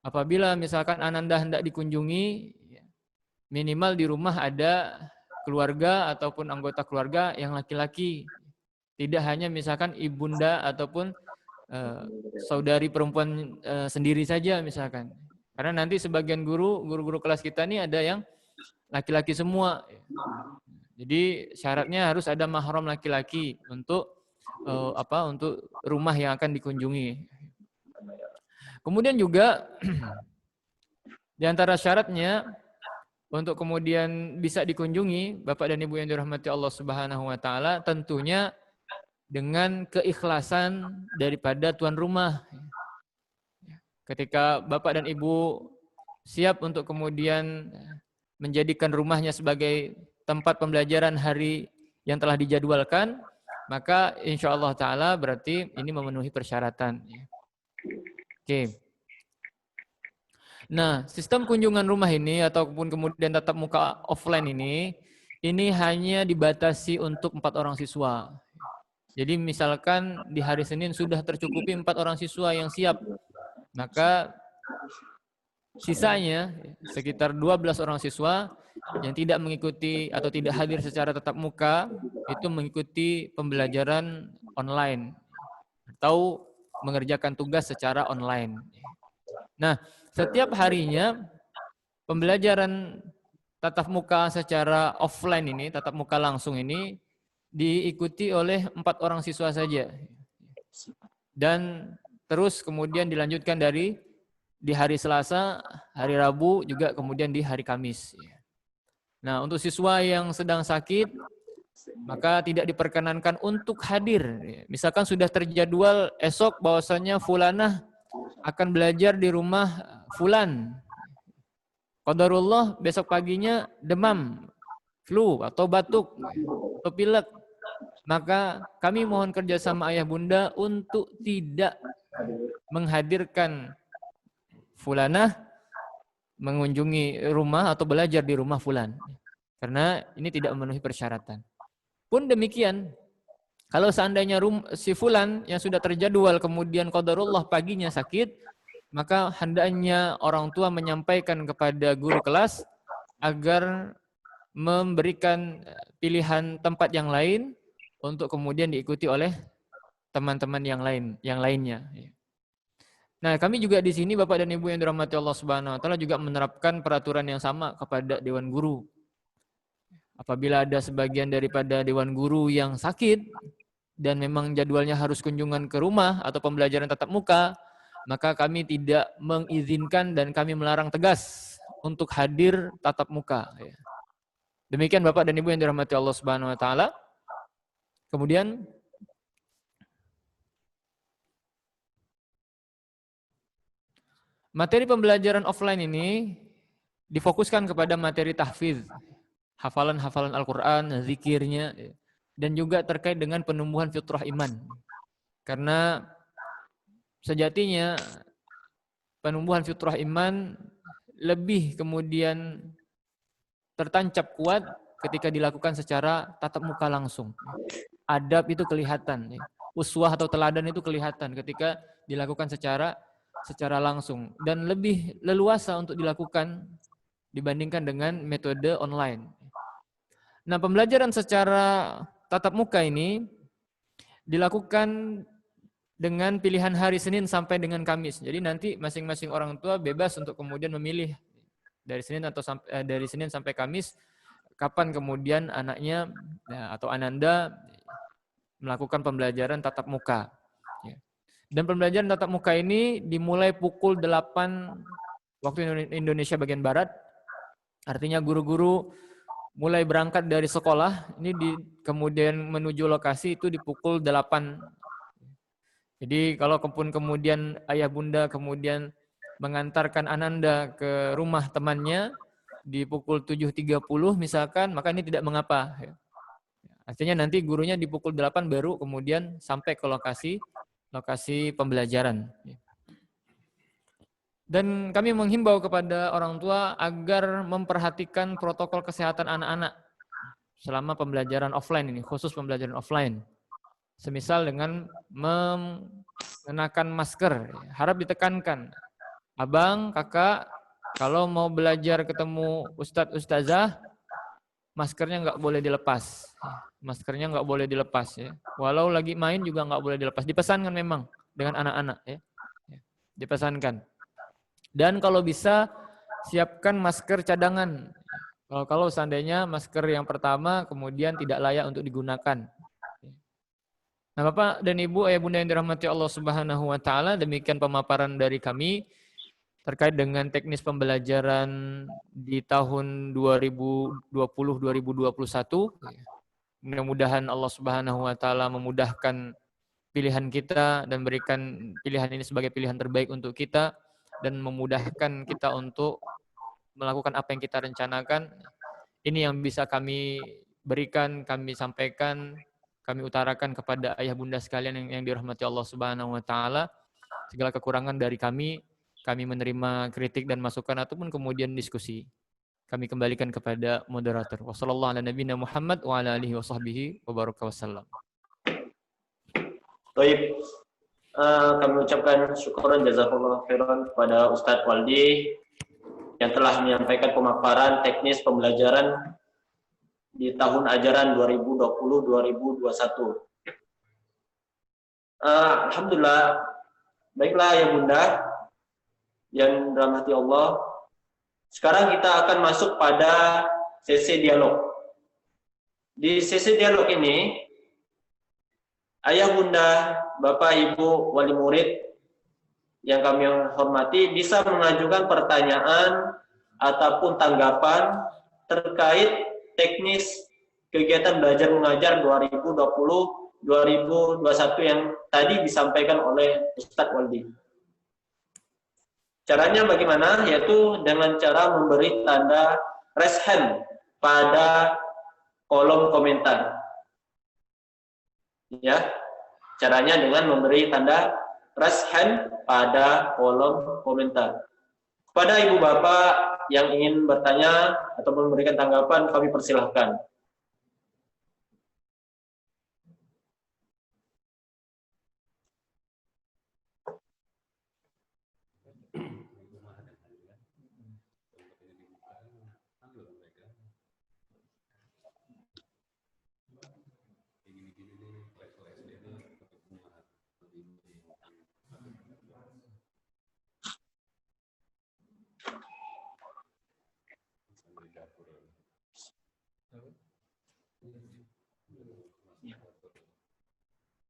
apabila misalkan ananda hendak dikunjungi, minimal di rumah ada keluarga ataupun anggota keluarga yang laki-laki. Tidak hanya misalkan ibunda ataupun saudari perempuan sendiri saja misalkan. Karena nanti sebagian guru-guru kelas kita ini ada yang laki-laki semua. Jadi syaratnya harus ada mahram laki-laki untuk untuk rumah yang akan dikunjungi. Kemudian juga di antara syaratnya untuk kemudian bisa dikunjungi Bapak dan Ibu yang dirahmati Allah Subhanahu wa taala, tentunya dengan keikhlasan daripada tuan rumah. Ketika Bapak dan Ibu siap untuk kemudian menjadikan rumahnya sebagai tempat pembelajaran hari yang telah dijadwalkan, maka insya Allah ta'ala berarti ini memenuhi persyaratan. Oke. Nah, sistem kunjungan rumah ini ataupun kemudian tatap muka offline ini hanya dibatasi untuk 4 orang siswa. Jadi misalkan di hari Senin sudah tercukupi 4 orang siswa yang siap, maka sisanya sekitar 12 orang siswa yang tidak mengikuti atau tidak hadir secara tatap muka itu mengikuti pembelajaran online atau mengerjakan tugas secara online. Nah, setiap harinya pembelajaran tatap muka secara offline ini, tatap muka langsung ini diikuti oleh 4 orang siswa saja. Dan terus kemudian dilanjutkan di hari Selasa, hari Rabu, juga kemudian di hari Kamis. Nah, untuk siswa yang sedang sakit, maka tidak diperkenankan untuk hadir. Misalkan sudah terjadwal esok bahwasanya fulanah akan belajar di rumah fulan. Qadarullah besok paginya demam, flu atau batuk atau pilek. Maka kami mohon kerjasama ayah bunda untuk tidak menghadirkan fulanah mengunjungi rumah atau belajar di rumah fulan. Karena ini tidak memenuhi persyaratan. Pun demikian, kalau seandainya si fulan yang sudah terjadwal kemudian qadarullah paginya sakit, maka hendaknya orang tua menyampaikan kepada guru kelas agar memberikan pilihan tempat yang lain untuk kemudian diikuti oleh teman-teman yang lainnya. Nah, kami juga di sini Bapak dan Ibu yang dirahmati Allah Subhanahu wa taala juga menerapkan peraturan yang sama kepada dewan guru. Apabila ada sebagian daripada dewan guru yang sakit dan memang jadwalnya harus kunjungan ke rumah atau pembelajaran tatap muka, maka kami tidak mengizinkan dan kami melarang tegas untuk hadir tatap muka. Demikian Bapak dan Ibu yang dirahmati Allah Subhanahu wa taala. Kemudian materi pembelajaran offline ini difokuskan kepada materi tahfidz, hafalan-hafalan Al-Quran, zikirnya, dan juga terkait dengan penumbuhan fitrah iman. Karena sejatinya penumbuhan fitrah iman lebih kemudian tertancap kuat ketika dilakukan secara tatap muka langsung. Adab itu kelihatan, uswah atau teladan itu kelihatan ketika dilakukan secara langsung dan lebih leluasa untuk dilakukan dibandingkan dengan metode online. Nah, pembelajaran secara tatap muka ini dilakukan dengan pilihan hari Senin sampai dengan Kamis. Jadi nanti masing-masing orang tua bebas untuk kemudian memilih dari Senin sampai Kamis kapan kemudian anaknya atau ananda melakukan pembelajaran tatap muka. Dan pembelajaran tatap muka ini dimulai pukul 8 waktu Indonesia bagian Barat. Artinya guru-guru mulai berangkat dari sekolah, ini kemudian menuju lokasi itu di pukul 8. Jadi kalau kemudian ayah bunda kemudian mengantarkan Ananda ke rumah temannya di pukul 7.30 misalkan, maka ini tidak mengapa. Artinya nanti gurunya di pukul 8 baru kemudian sampai ke lokasi pembelajaran. Dan kami menghimbau kepada orang tua agar memperhatikan protokol kesehatan anak-anak selama pembelajaran offline ini, khusus pembelajaran offline. Semisal dengan mengenakan masker, harap ditekankan. Abang, kakak, kalau mau belajar ketemu ustadz, ustazah, maskernya nggak boleh dilepas. Maskernya nggak boleh dilepas. Ya. Walau lagi main juga nggak boleh dilepas. Dipesankan memang dengan anak-anak. Ya. Dipesankan. Dan kalau bisa, siapkan masker cadangan. Kalau seandainya masker yang pertama kemudian tidak layak untuk digunakan. Nah, Bapak dan Ibu, ayah bunda yang dirahmati Allah Subhanahu wa taala, demikian pemaparan dari kami terkait dengan teknis pembelajaran di tahun 2020-2021. Mudah-mudahan Allah Subhanahu wa taala memudahkan pilihan kita dan berikan pilihan ini sebagai pilihan terbaik untuk kita dan memudahkan kita untuk melakukan apa yang kita rencanakan. Ini yang bisa kami berikan, kami sampaikan, kami utarakan kepada ayah bunda sekalian yang dirahmati Allah Subhanahu wa taala. Segala kekurangan dari kami menerima kritik dan masukan ataupun kemudian diskusi. Kami kembalikan kepada moderator. Wassallallahu ala nabiyina Muhammad wa ala alihi wa sahbihi wa baraka wasallam. Baik. Kami ucapkan syukuran jazakallahu khairan kepada Ustadz Waldi yang telah menyampaikan pemaparan teknis pembelajaran di tahun ajaran 2020-2021. Alhamdulillah, baiklah ya bunda yang dirahmati Allah. Sekarang kita akan masuk pada sesi dialog. Di sesi dialog ini, ayah bunda, bapak ibu, wali murid yang kami hormati bisa mengajukan pertanyaan ataupun tanggapan terkait teknis kegiatan belajar mengajar 2020-2021 yang tadi disampaikan oleh Ustadz Waldi. Caranya bagaimana? Yaitu dengan cara memberi tanda raise hand pada kolom komentar. Ya, caranya dengan memberi tanda raise hand pada kolom komentar. Kepada ibu bapak yang ingin bertanya atau memberikan tanggapan, kami persilahkan.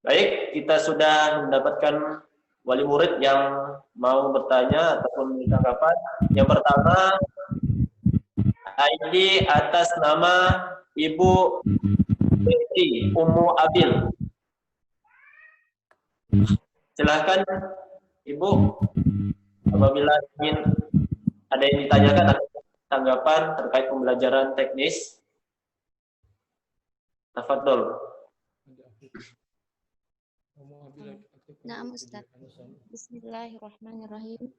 Baik, kita sudah mendapatkan wali murid yang mau bertanya ataupun memberi tanggapan. Yang pertama, ID atas nama Ibu Binti Ummu Abil. Silahkan Ibu, apabila ingin ada yang ditanyakan atau tanggapan terkait pembelajaran teknis. Tafadhol. Naam Ustaz. Bismillahirrahmanirrahim.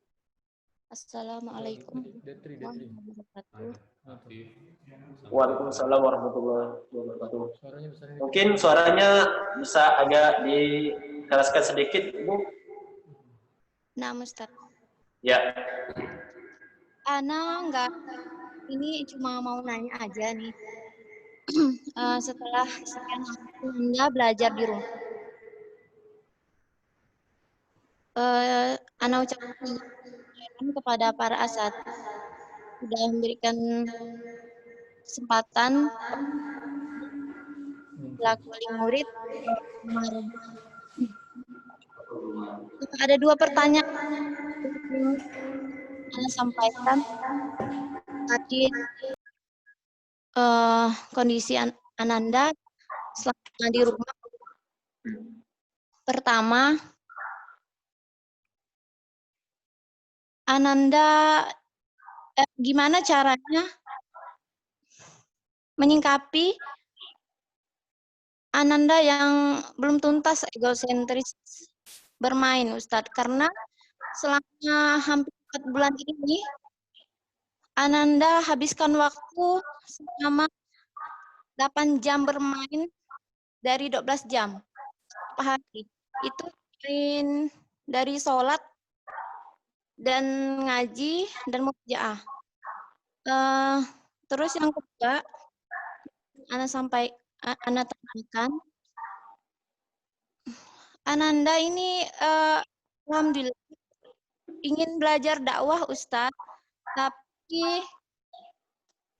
Assalamualaikum warahmatullahi wabarakatuh. Waalaikumsalam warahmatullahi wabarakatuh. Mungkin suaranya bisa agak dikeraskan sedikit, Ibu. Naam Ustaz. Ya. Ana ini cuma mau nanya aja nih. Setelah sekian waktu Anda belajar di rumah, Ana ucapkan kepada para asat sudah memberikan kesempatan selaku wali murid. Ada 2 pertanyaan yang Ana sampaikan tadi kondisi Ananda selama di rumah. Pertama, Ananda gimana caranya menyingkapi Ananda yang belum tuntas egosentris bermain, Ustadz? Karena selama hampir 4 bulan ini, Ananda habiskan waktu selama 8 jam bermain dari 12 jam per hari. Itu dari sholat dan ngaji dan mujaah. Terus yang kedua, Ana tanyakan, Ananda ini alhamdulillah ingin belajar dakwah, Ustadz, tapi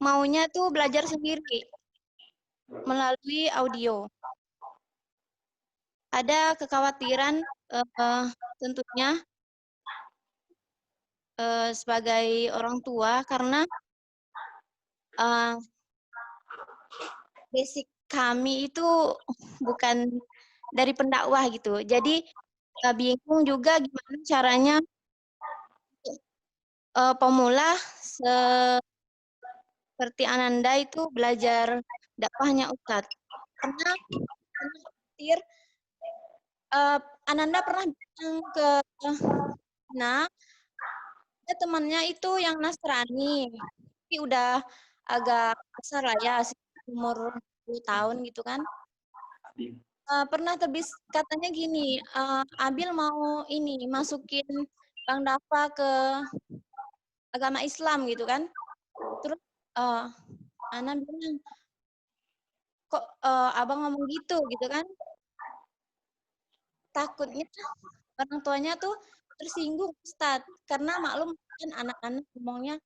maunya tuh belajar sendiri melalui audio. Ada kekhawatiran tentunya sebagai orang tua karena basic kami itu bukan dari pendakwah gitu. Jadi bingung juga gimana caranya pemula seperti Ananda itu belajar dakwahnya, Ustadz. Karena khawatir Ananda pernah bilang ke ada temannya itu yang Nasrani. Tapi udah agak besar lah ya, umur 10 tahun gitu kan. Pernah katanya gini, Abil mau ini masukin Bang Dafa ke agama Islam gitu kan. Terus Ana bilang, kok abang ngomong gitu kan. Takutnya orang tuanya tuh tersinggung, Ustadz. Karena maklum kan anak-anak ngomongnya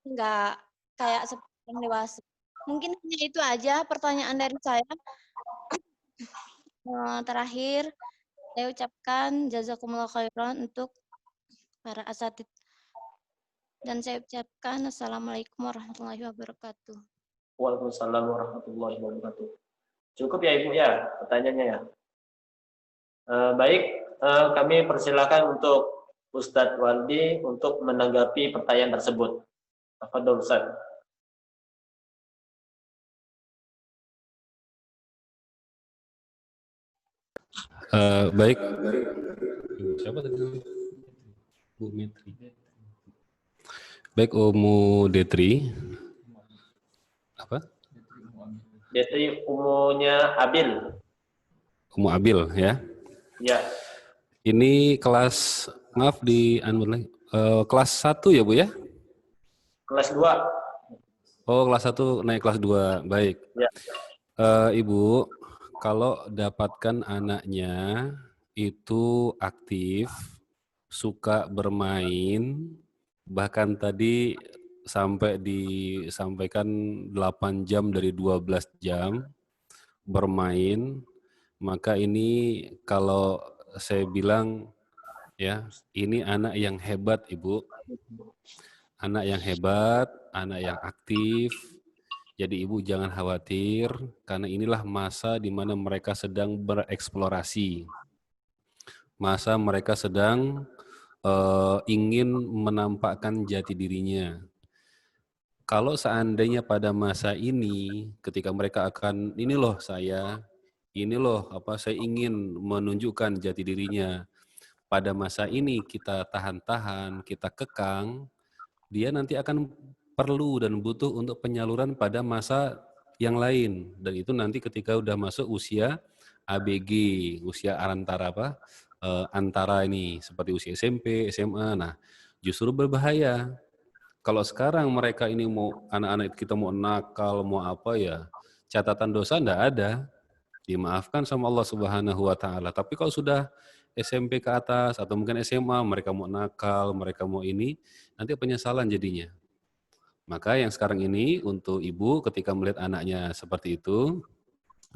nggak kayak seperti orang dewasa. Mungkin hanya itu aja pertanyaan dari saya. Terakhir, saya ucapkan jazakumullah khairan untuk para asatid. Dan saya ucapkan assalamualaikum warahmatullahi wabarakatuh. Waalaikumsalam warahmatullahi wabarakatuh. Cukup ya Ibu ya pertanyaannya ya. Baik, kami persilakan untuk Ustadz Waldi untuk menanggapi pertanyaan tersebut. Tafadhol Ustadz. Baik. Siapa tadi? Bu Mitri. Baik, Umu Detri. Apa? Detri umunya Abil. Umu Abil ya. Ya. Ini kelas, maaf kelas 1 ya Bu ya? Kelas 2. Oh, kelas 1 naik kelas 2. Baik. Ya. Ibu, kalau dapatkan anaknya itu aktif, suka bermain, bahkan tadi sampai disampaikan 8 jam dari 12 jam bermain, maka ini kalau saya bilang ya, ini anak yang hebat Ibu. Anak yang hebat, anak yang aktif. Jadi Ibu jangan khawatir, karena inilah masa di mana mereka sedang bereksplorasi. Masa mereka sedang ingin menampakkan jati dirinya. Kalau seandainya pada masa ini, ketika mereka akan, ini loh saya ingin menunjukkan jati dirinya. Pada masa ini kita tahan-tahan, kita kekang, dia nanti akan perlu dan butuh untuk penyaluran pada masa yang lain, dan itu nanti ketika udah masuk usia ABG, usia antara ini seperti usia SMP, SMA. Nah, justru berbahaya. Kalau sekarang mereka ini mau anak-anak kita mau nakal, mau apa ya, catatan dosa enggak ada. Dimaafkan sama Allah Subhanahu wa taala. Tapi kalau sudah SMP ke atas atau mungkin SMA, mereka mau nakal, mereka mau ini, nanti penyesalan jadinya. Maka yang sekarang ini untuk ibu ketika melihat anaknya seperti itu,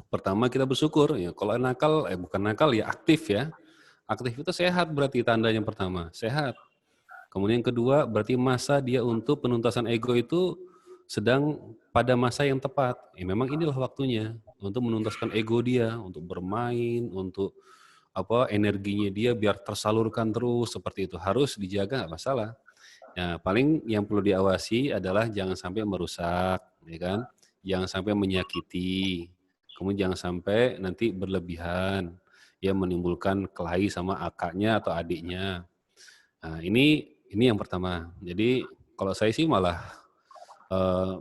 pertama kita bersyukur ya. Kalau nakal, bukan nakal ya, aktif ya. Aktif itu sehat berarti tandanya pertama, sehat. Kemudian yang kedua berarti masa dia untuk penuntasan ego itu sedang pada masa yang tepat. Ya, memang inilah waktunya untuk menuntaskan ego dia, untuk bermain, untuk energinya dia biar tersalurkan terus seperti itu. Harus dijaga, nggak masalah. Nah, paling yang perlu diawasi adalah jangan sampai merusak, ya kan? Jangan sampai menyakiti. Kemudian jangan sampai nanti berlebihan, ya menimbulkan kelahi sama kakaknya atau adiknya. Nah, ini yang pertama. Jadi kalau saya sih malah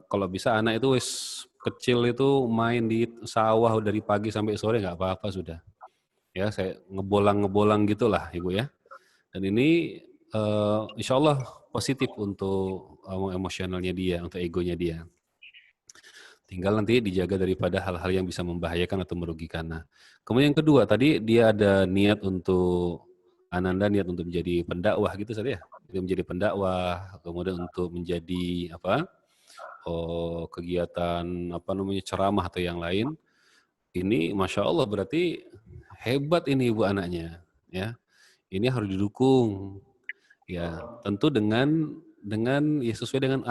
kalau bisa anak itu kecil itu main di sawah dari pagi sampai sore nggak apa-apa sudah. Ya, saya ngebolang gitulah Ibu ya. Dan ini insya Allah positif untuk emosionalnya dia, untuk egonya dia. Tinggal nanti dijaga daripada hal-hal yang bisa membahayakan atau merugikan. Nah, kemudian yang kedua tadi dia ada niat untuk Ananda niat untuk menjadi pendakwah gitu saja ya. Dia menjadi pendakwah, kemudian untuk menjadi kegiatan ceramah atau yang lain. Ini Masya Allah berarti hebat ini ibu anaknya, ya. Ini harus didukung, ya. Tentu dengan ya sesuai dengan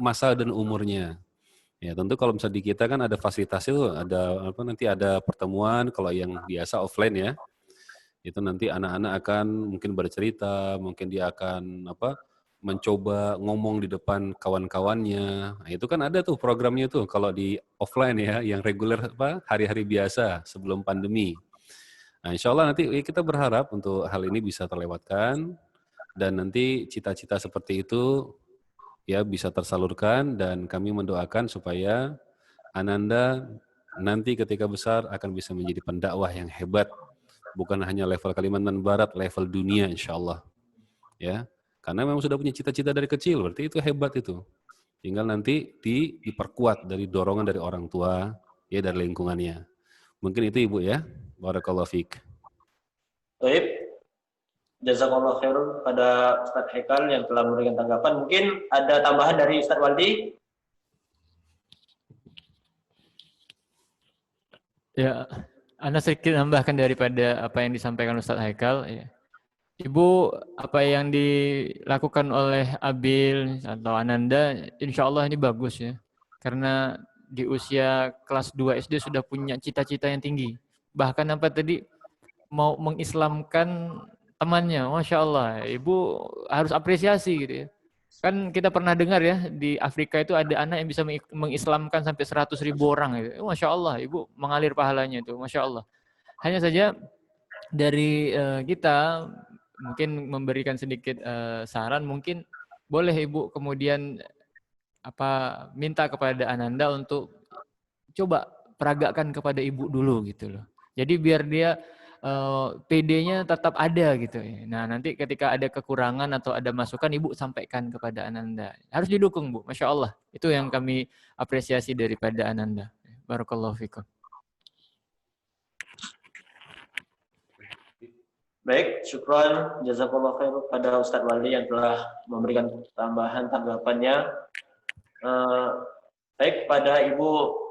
masa dan umurnya. Ya tentu kalau misalnya di kita kan ada fasilitas itu, ada nanti ada pertemuan kalau yang biasa offline ya. Itu nanti anak-anak akan mungkin bercerita, mungkin dia akan mencoba ngomong di depan kawan-kawannya. Nah, itu kan ada tuh programnya tuh kalau di offline ya, yang reguler hari-hari biasa sebelum pandemi. Nah, insya Allah nanti kita berharap untuk hal ini bisa terlewatkan dan nanti cita-cita seperti itu ya bisa tersalurkan dan kami mendoakan supaya Ananda nanti ketika besar akan bisa menjadi pendakwah yang hebat. Bukan hanya level Kalimantan Barat, level dunia insya Allah. Ya, karena memang sudah punya cita-cita dari kecil, berarti itu hebat itu. Tinggal nanti diperkuat dari dorongan dari orang tua, ya dari lingkungannya. Mungkin itu Ibu ya. Barakallahu fiik. Baik. Jazakallahu khair pada Ustadz Haikal yang telah memberikan tanggapan. Mungkin ada tambahan dari Ustadz Waldi? Ya, Anda sedikit nambahkan daripada apa yang disampaikan Ustadz Haikal. Ya. Ibu, apa yang dilakukan oleh Abil atau Ananda, insya Allah ini bagus ya. Karena di usia kelas 2 SD sudah punya cita-cita yang tinggi. Bahkan apa tadi, mau mengislamkan temannya. Masya Allah, Ibu harus apresiasi gitu ya. Kan kita pernah dengar ya, di Afrika itu ada anak yang bisa mengislamkan sampai 100.000 orang. Gitu. Masya Allah, Ibu mengalir pahalanya itu. Masya Allah. Hanya saja dari kita mungkin memberikan sedikit saran, mungkin boleh Ibu kemudian minta kepada Ananda untuk coba peragakan kepada Ibu dulu gitu loh. Jadi biar dia PD-nya tetap ada gitu. Nah nanti ketika ada kekurangan atau ada masukan Ibu sampaikan kepada Ananda. Harus didukung Bu, Masya Allah. Itu yang kami apresiasi daripada Ananda. Barakallahu fikum. Baik, syukran jazakallahu khair pada Ustadz Waldi yang telah memberikan tambahan tanggapannya. Baik, pada Ibu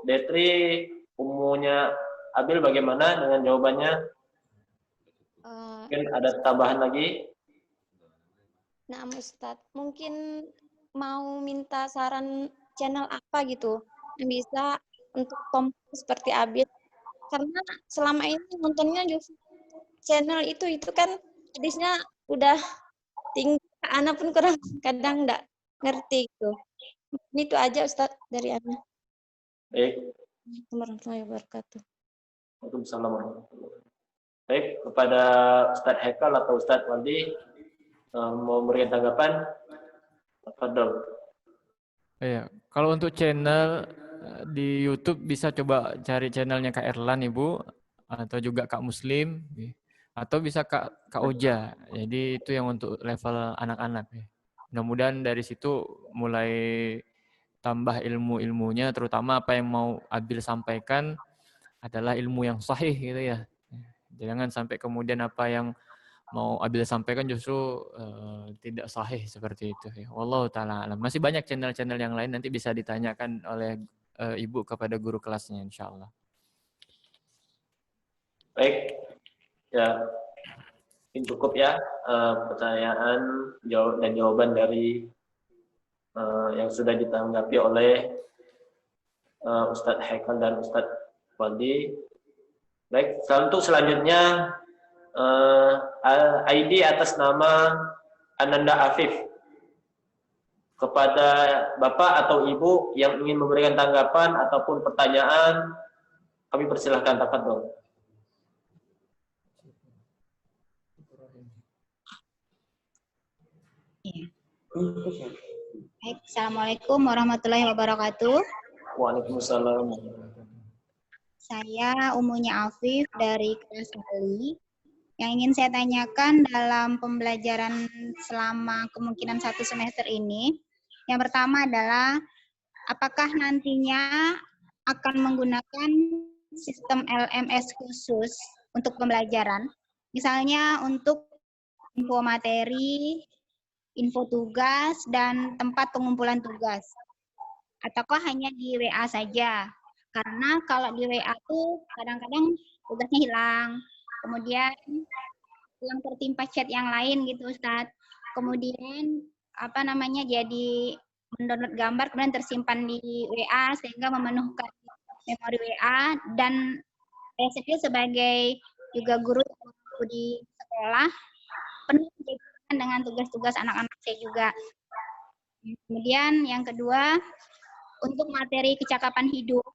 Detri, umunya Abil bagaimana dengan jawabannya? Mungkin ada tambahan lagi? Nah, Ustadz, mungkin mau minta saran channel apa gitu yang bisa untuk tomboy seperti Abil. Karena selama ini nontonnya justru channel itu kan hadisnya udah tinggi, anak pun kadang nggak ngerti gitu. Itu aja Ustadz dari Ana. Baik. Warahmatullahi wabarakatuh. Waalaikumsalam warahmatullahi wabarakatuh. Baik, kepada Ustadz Haikal atau Ustadz Waldi mau memberikan tanggapan? Fadol. Iya, kalau untuk channel di YouTube bisa coba cari channelnya Kak Erlan Ibu, atau juga Kak Muslim, atau bisa Kak Oja. Jadi itu yang untuk level anak-anak. Mudah-mudahan dari situ mulai tambah ilmu-ilmunya, terutama apa yang mau Abil sampaikan adalah ilmu yang sahih gitu ya. Jangan sampai kemudian apa yang mau Abil sampaikan justru tidak sahih seperti itu. Wallahu ta'ala alam. Masih banyak channel-channel yang lain, nanti bisa ditanyakan oleh Ibu kepada guru kelasnya insya Allah. Baik, ya cukup ya pertanyaan dan jawaban dari yang sudah ditanggapi oleh Ustadz Haikal dan Ustadz Waldi. Baik, untuk selanjutnya ID atas nama Ananda Afif. Kepada Bapak atau Ibu yang ingin memberikan tanggapan ataupun pertanyaan, kami persilahkan, tafadhol. Baik, Assalamualaikum warahmatullahi wabarakatuh. Waalaikumsalam. Saya Umunya Afif dari kelas Ali. Yang ingin saya tanyakan dalam pembelajaran selama kemungkinan 1 semester ini, yang pertama adalah apakah nantinya akan menggunakan sistem LMS khusus untuk pembelajaran, misalnya untuk info materi, info tugas, dan tempat pengumpulan tugas, ataukah hanya di WA saja? Karena kalau di WA tuh kadang-kadang tugasnya hilang, kemudian yang tertimpa chat yang lain gitu, Ustadz. Kemudian jadi mendownload gambar kemudian tersimpan di WA sehingga memenuhkan memori WA. Dan saya sendiri sebagai juga guru di sekolah penuh dengan tugas-tugas anak-anak saya juga. Kemudian yang kedua, untuk materi kecakapan hidup,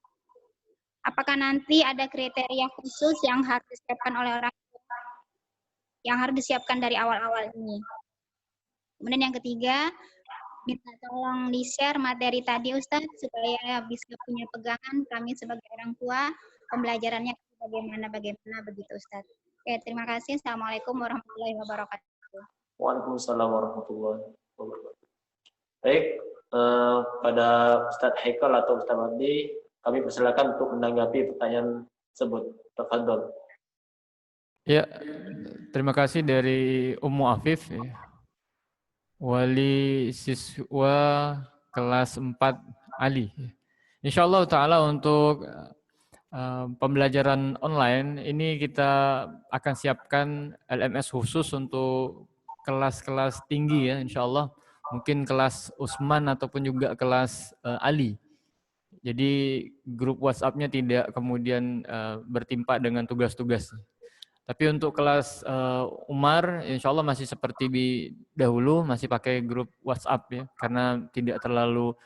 apakah nanti ada kriteria khusus yang harus disiapkan oleh orang tua, yang harus disiapkan dari awal-awal ini? Kemudian yang ketiga, minta tolong di-share materi tadi Ustadz, supaya bisa punya pegangan kami sebagai orang tua, pembelajarannya bagaimana begitu Ustadz. Oke, terima kasih. Assalamualaikum warahmatullahi wabarakatuh. Waalaikumsalam warahmatullahi wabarakatuh. Baik, pada Ustadz Haikal atau Ustadz Waldi, kami persilakan untuk menanggapi pertanyaan tersebut. Tafadhol. Ya, terima kasih dari Ummu Afif, wali siswa kelas 4 Ali. Insyaallah ta'ala untuk pembelajaran online ini kita akan siapkan LMS khusus untuk kelas-kelas tinggi ya, insyaallah. Mungkin kelas Usman ataupun juga kelas Ali. Jadi grup WhatsApp-nya tidak kemudian bertimpa dengan tugas-tugas. Tapi untuk kelas Umar, insya Allah masih seperti dahulu, masih pakai grup WhatsApp ya, karena tidak terlalu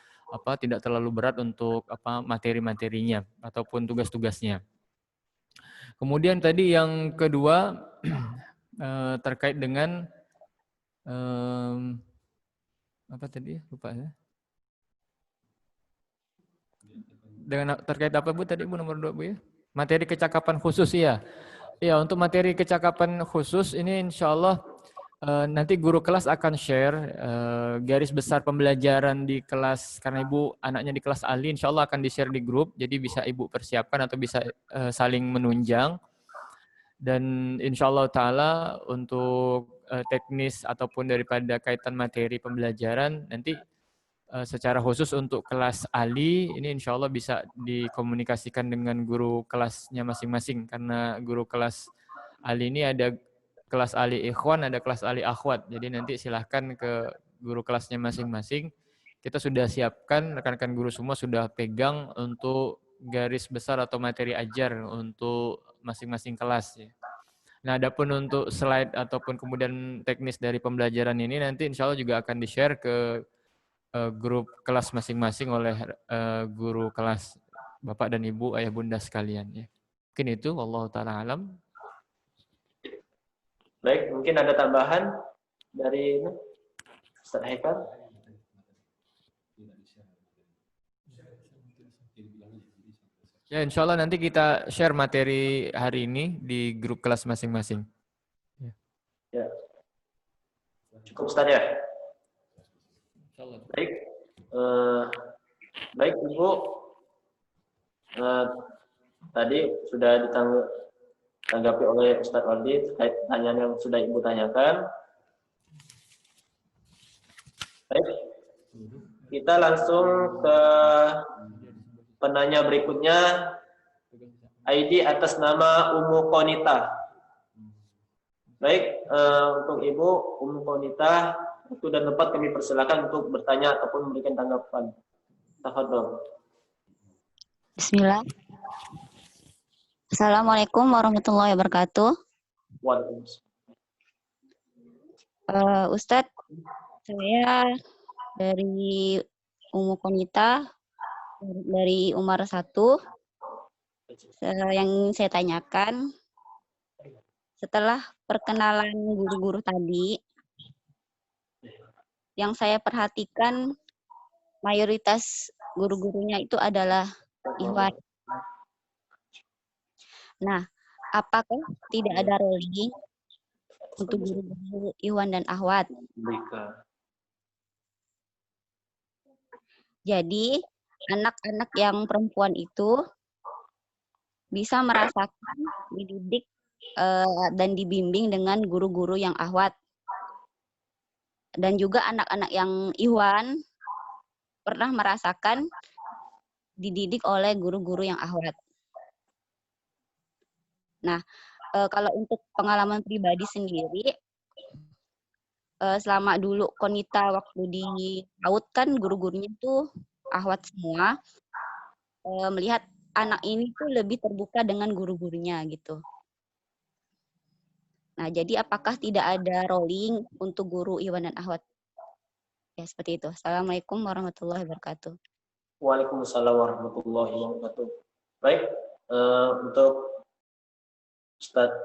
berat untuk materi-materinya ataupun tugas-tugasnya. Kemudian tadi yang kedua terkait dengan apa tadi? Lupa ya. Dengan terkait apa Bu tadi Bu nomor 2 Bu ya? Materi kecakapan khusus ya. Ya, untuk materi kecakapan khusus ini insya Allah nanti guru kelas akan share garis besar pembelajaran di kelas, karena Ibu anaknya di kelas Ali, insya Allah akan di-share di grup, jadi bisa Ibu persiapkan atau bisa saling menunjang. Dan insya Allah ta'ala untuk teknis ataupun daripada kaitan materi pembelajaran, nanti secara khusus untuk kelas Ali ini insya Allah bisa dikomunikasikan dengan guru kelasnya masing-masing, karena guru kelas Ali ini ada kelas Ali Ikhwan, ada kelas Ali Akhwat, jadi nanti silahkan ke guru kelasnya masing-masing. Kita sudah siapkan, rekan-rekan guru semua sudah pegang untuk garis besar atau materi ajar untuk masing-masing kelas ya. Nah, adapun untuk slide ataupun kemudian teknis dari pembelajaran ini nanti insya Allah juga akan di-share ke grup kelas masing-masing oleh guru kelas Bapak dan Ibu, ayah bunda sekalian ya. Mungkin itu, wallahu ta'ala alam. Baik, mungkin ada tambahan dari Ustaz Haikal? Ya, insya Allah nanti kita share materi hari ini di grup kelas masing-masing. Ya. Cukup Ustaz ya? Baik, baik Ibu, tadi sudah ditanggapi oleh Ustadz Waldi terkait pertanyaan yang sudah Ibu tanyakan. Baik, kita langsung ke penanya berikutnya, ID atas nama Ummu Konita. Baik, untuk Ibu Ummu Konita, waktu dan tempat kami persilakan untuk bertanya ataupun memberikan tanggapan. Tafadhol. Bismillah. Assalamualaikum warahmatullahi wabarakatuh. Waalaikumsalam. Ustadz, saya dari Ummu Konita, dari Umar 1. Yang saya tanyakan, setelah perkenalan guru-guru tadi, yang saya perhatikan mayoritas guru-gurunya itu adalah Ikhwan. Nah, apakah tidak ada rolling untuk guru-guru Ikhwan dan Akhwat? Jadi, anak-anak yang perempuan itu bisa merasakan dididik dan dibimbing dengan guru-guru yang Akhwat. Dan juga anak-anak yang Ikhwan pernah merasakan dididik oleh guru-guru yang Akhwat. Nah, kalau untuk pengalaman pribadi sendiri, selama dulu Konita waktu di PAUD kan guru-gurunya itu Akhwat semua, melihat anak ini tuh lebih terbuka dengan guru-gurunya gitu. Nah, jadi apakah tidak ada rolling untuk guru Ikhwan dan Akhwat? Ya, seperti itu. Assalamualaikum warahmatullahi wabarakatuh. Waalaikumsalam warahmatullahi wabarakatuh. Baik, untuk Ustadz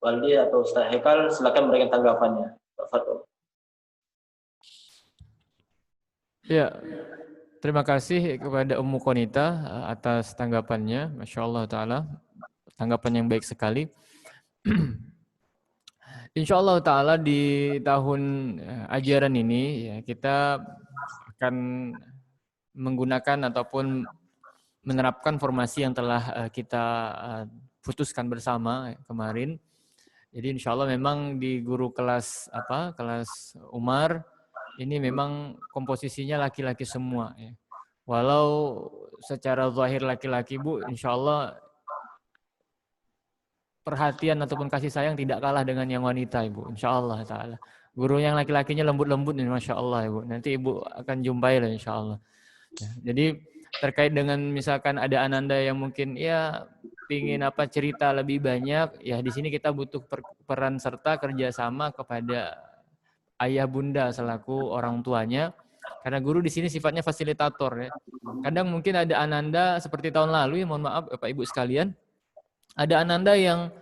Waldi atau Ustadz Haikal, silakan berikan tanggapannya. Tafadhol. Ya, terima kasih kepada Ummu Konita atas tanggapannya. Masya Allah Ta'ala, tanggapan yang baik sekali. Insya Allah Ta'ala di tahun ajaran ini ya, kita akan menggunakan ataupun menerapkan formasi yang telah kita putuskan bersama kemarin. Jadi insya Allah memang di guru kelas kelas Umar ini memang komposisinya laki-laki semua. Ya. Walau secara zahir laki-laki Bu, insya Allah perhatian ataupun kasih sayang tidak kalah dengan yang wanita Ibu, insya Allah Ta'ala. Guru yang laki-lakinya lembut-lembut nih, Masya Allah Ibu. Nanti Ibu akan jumpai lah insya Allah. Ya, jadi terkait dengan misalkan ada ananda yang mungkin ya ingin cerita lebih banyak, ya di sini kita butuh peran serta kerjasama kepada ayah bunda selaku orang tuanya, karena guru di sini sifatnya fasilitator ya. Kadang mungkin ada ananda seperti tahun lalu ya, mohon maaf Bapak Ibu sekalian, ada ananda yang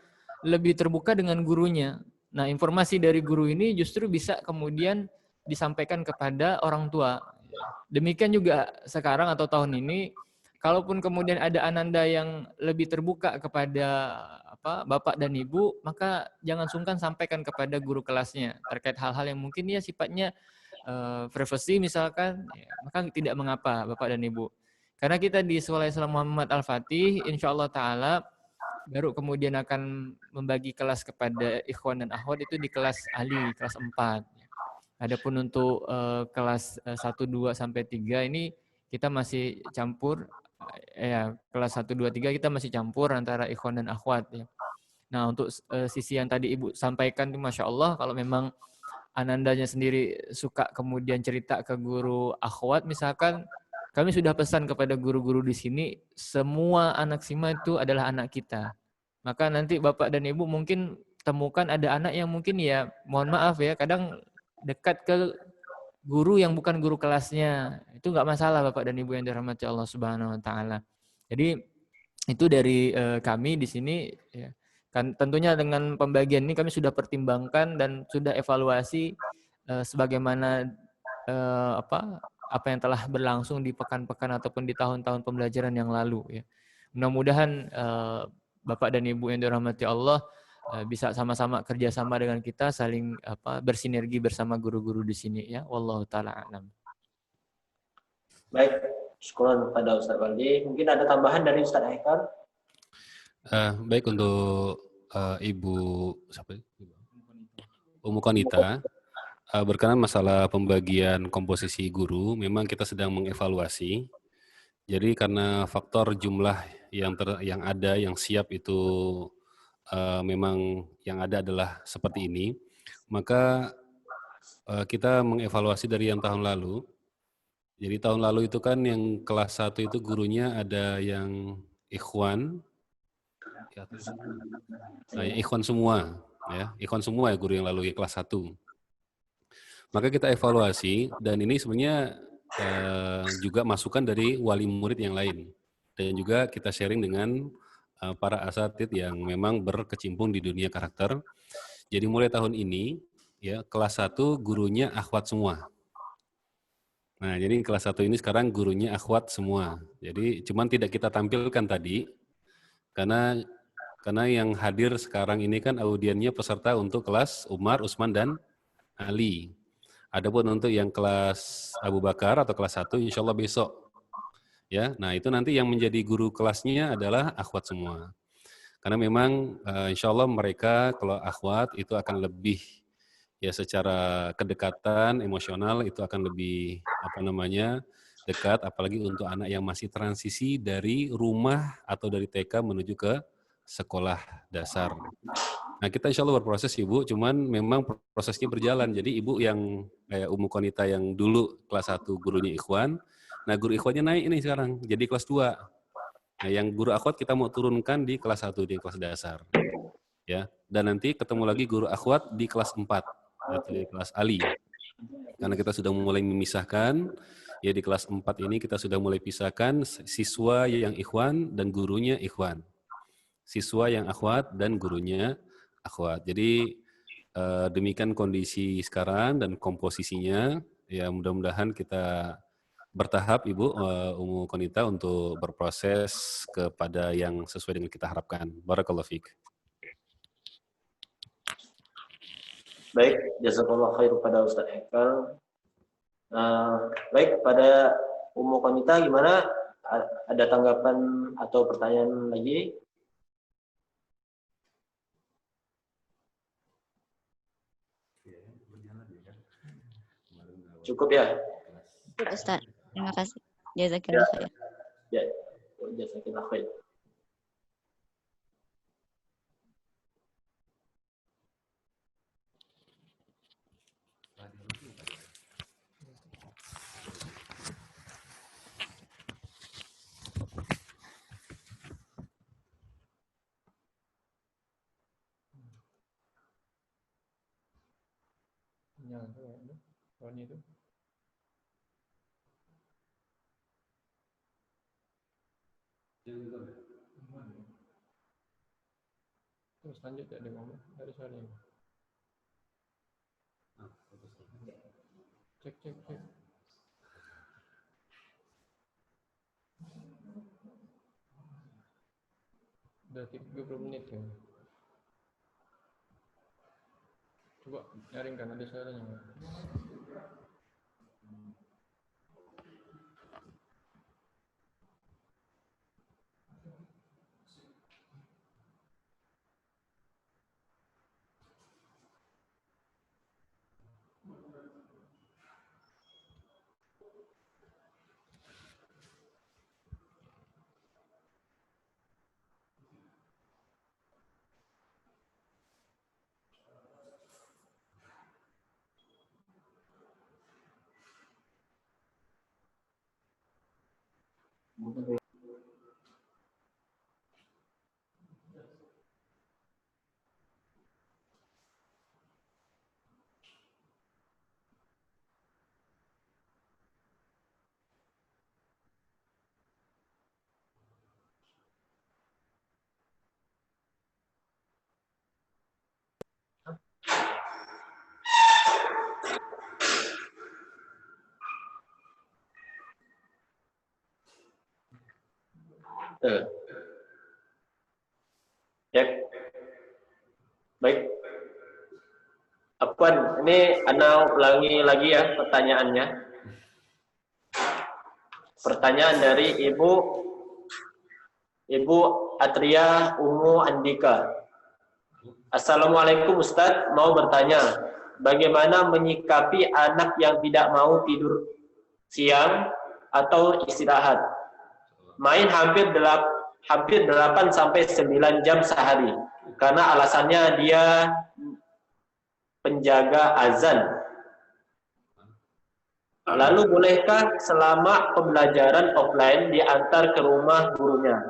lebih terbuka dengan gurunya. Nah, informasi dari guru ini justru bisa kemudian disampaikan kepada orang tua. Demikian juga sekarang atau tahun ini, kalaupun kemudian ada ananda yang lebih terbuka kepada bapak dan ibu, maka jangan sungkan sampaikan kepada guru kelasnya terkait hal-hal yang mungkin ya sifatnya privasi misalkan, ya, maka tidak mengapa bapak dan ibu. Karena kita di Sekolah Islam Muhammad Al-Fatih, insya Allah Ta'ala, baru kemudian akan membagi kelas kepada Ikhwan dan Akhwat itu di kelas ahli, kelas 4. Adapun untuk kelas 1, 2, sampai 3 ini kita masih campur, ya kelas 1, 2, 3 kita masih campur antara Ikhwan dan Akhwat. Ya. Nah untuk sisi yang tadi Ibu sampaikan itu Masya Allah, kalau memang anandanya sendiri suka kemudian cerita ke guru Akhwat misalkan, kami sudah pesan kepada guru-guru di sini, semua anak SIMA itu adalah anak kita. Maka nanti Bapak dan Ibu mungkin temukan ada anak yang mungkin ya, mohon maaf ya, kadang dekat ke guru yang bukan guru kelasnya. Itu nggak masalah Bapak dan Ibu yang dirahmati Allah Subhanahu wa Ta'ala. Jadi itu dari kami di sini ya. Kan tentunya dengan pembagian ini kami sudah pertimbangkan dan sudah evaluasi sebagaimana apa yang telah berlangsung di pekan-pekan ataupun di tahun-tahun pembelajaran yang lalu ya. Mudah-mudahan Bapak dan Ibu yang dirahmati Allah bisa sama-sama kerjasama dengan kita, saling bersinergi bersama guru-guru di sini ya. Wallahu taala a'lam. Baik, syukuran pada Ustaz Waldi. Mungkin ada tambahan dari Ustaz Haikal? Baik, untuk Ibu Ummu Konita, berkenan masalah pembagian komposisi guru, memang kita sedang mengevaluasi. Jadi karena faktor jumlah yang ada, yang siap itu memang yang ada adalah seperti ini, maka kita mengevaluasi dari yang tahun lalu. Jadi tahun lalu itu kan yang kelas 1 itu gurunya ada yang ikhwan. Nah, ikhwan semua, ya. Ikhwan semua ya guru yang lalu ya kelas 1. Maka kita evaluasi dan ini sebenarnya juga masukan dari wali murid yang lain. Dan juga kita sharing dengan para asatidz yang memang berkecimpung di dunia karakter. Jadi mulai tahun ini ya kelas 1 gurunya akhwat semua. Nah, jadi kelas 1 ini sekarang gurunya akhwat semua. Jadi cuman tidak kita tampilkan tadi karena yang hadir sekarang ini kan audiennya peserta untuk kelas Umar, Utsman dan Ali. Adapun untuk yang kelas Abu Bakar atau kelas 1 insya Allah besok. Ya, nah itu nanti yang menjadi guru kelasnya adalah akhwat semua. Karena memang insya Allah mereka kalau akhwat itu akan lebih ya secara kedekatan emosional itu akan lebih dekat, apalagi untuk anak yang masih transisi dari rumah atau dari TK menuju ke sekolah dasar. Nah kita insya Allah berproses Ibu, cuman memang prosesnya berjalan. Jadi Ibu yang kayak Ummu Konita yang dulu kelas 1 gurunya ikhwan, nah guru ikhwannya naik ini sekarang jadi kelas 2. Nah yang guru akhwat kita mau turunkan di kelas 1 di kelas dasar. Ya, dan nanti ketemu lagi guru akhwat di kelas 4 atau di kelas Ali. Karena kita sudah mulai memisahkan, ya di kelas 4 ini kita sudah mulai pisahkan siswa yang ikhwan dan gurunya ikhwan. Siswa yang akhwat dan gurunya akhwat. Jadi demikian kondisi sekarang dan komposisinya. Ya mudah-mudahan kita bertahap Ibu Ummu Konita untuk berproses kepada yang sesuai dengan kita harapkan. Barakallahu fiik. Baik, jazakallahu khair pada Ustaz Haikal. Baik, pada Ummu Konita gimana? Ada tanggapan atau pertanyaan lagi? Cukup ya? Cukup Ustaz. Terima kasih. Jazakallah khair. Ya, jazakallah khair. Itu. Terus lanjut ya dengan dari soal ini. Cek. Udah 30 menit ya. Coba nyaringkan ada suaranya nggak? Ya. Baik. Afwan, ini Ana ulangi lagi ya pertanyaannya. Pertanyaan dari Ibu Atria Ummu Andika. Assalamualaikum Ustadz, mau bertanya, bagaimana menyikapi anak yang tidak mau tidur siang atau istirahat? Main hampir 8 sampai 9 jam sehari. Karena alasannya dia penjaga azan Lalu bolehkah selama pembelajaran offline diantar ke rumah gurunya?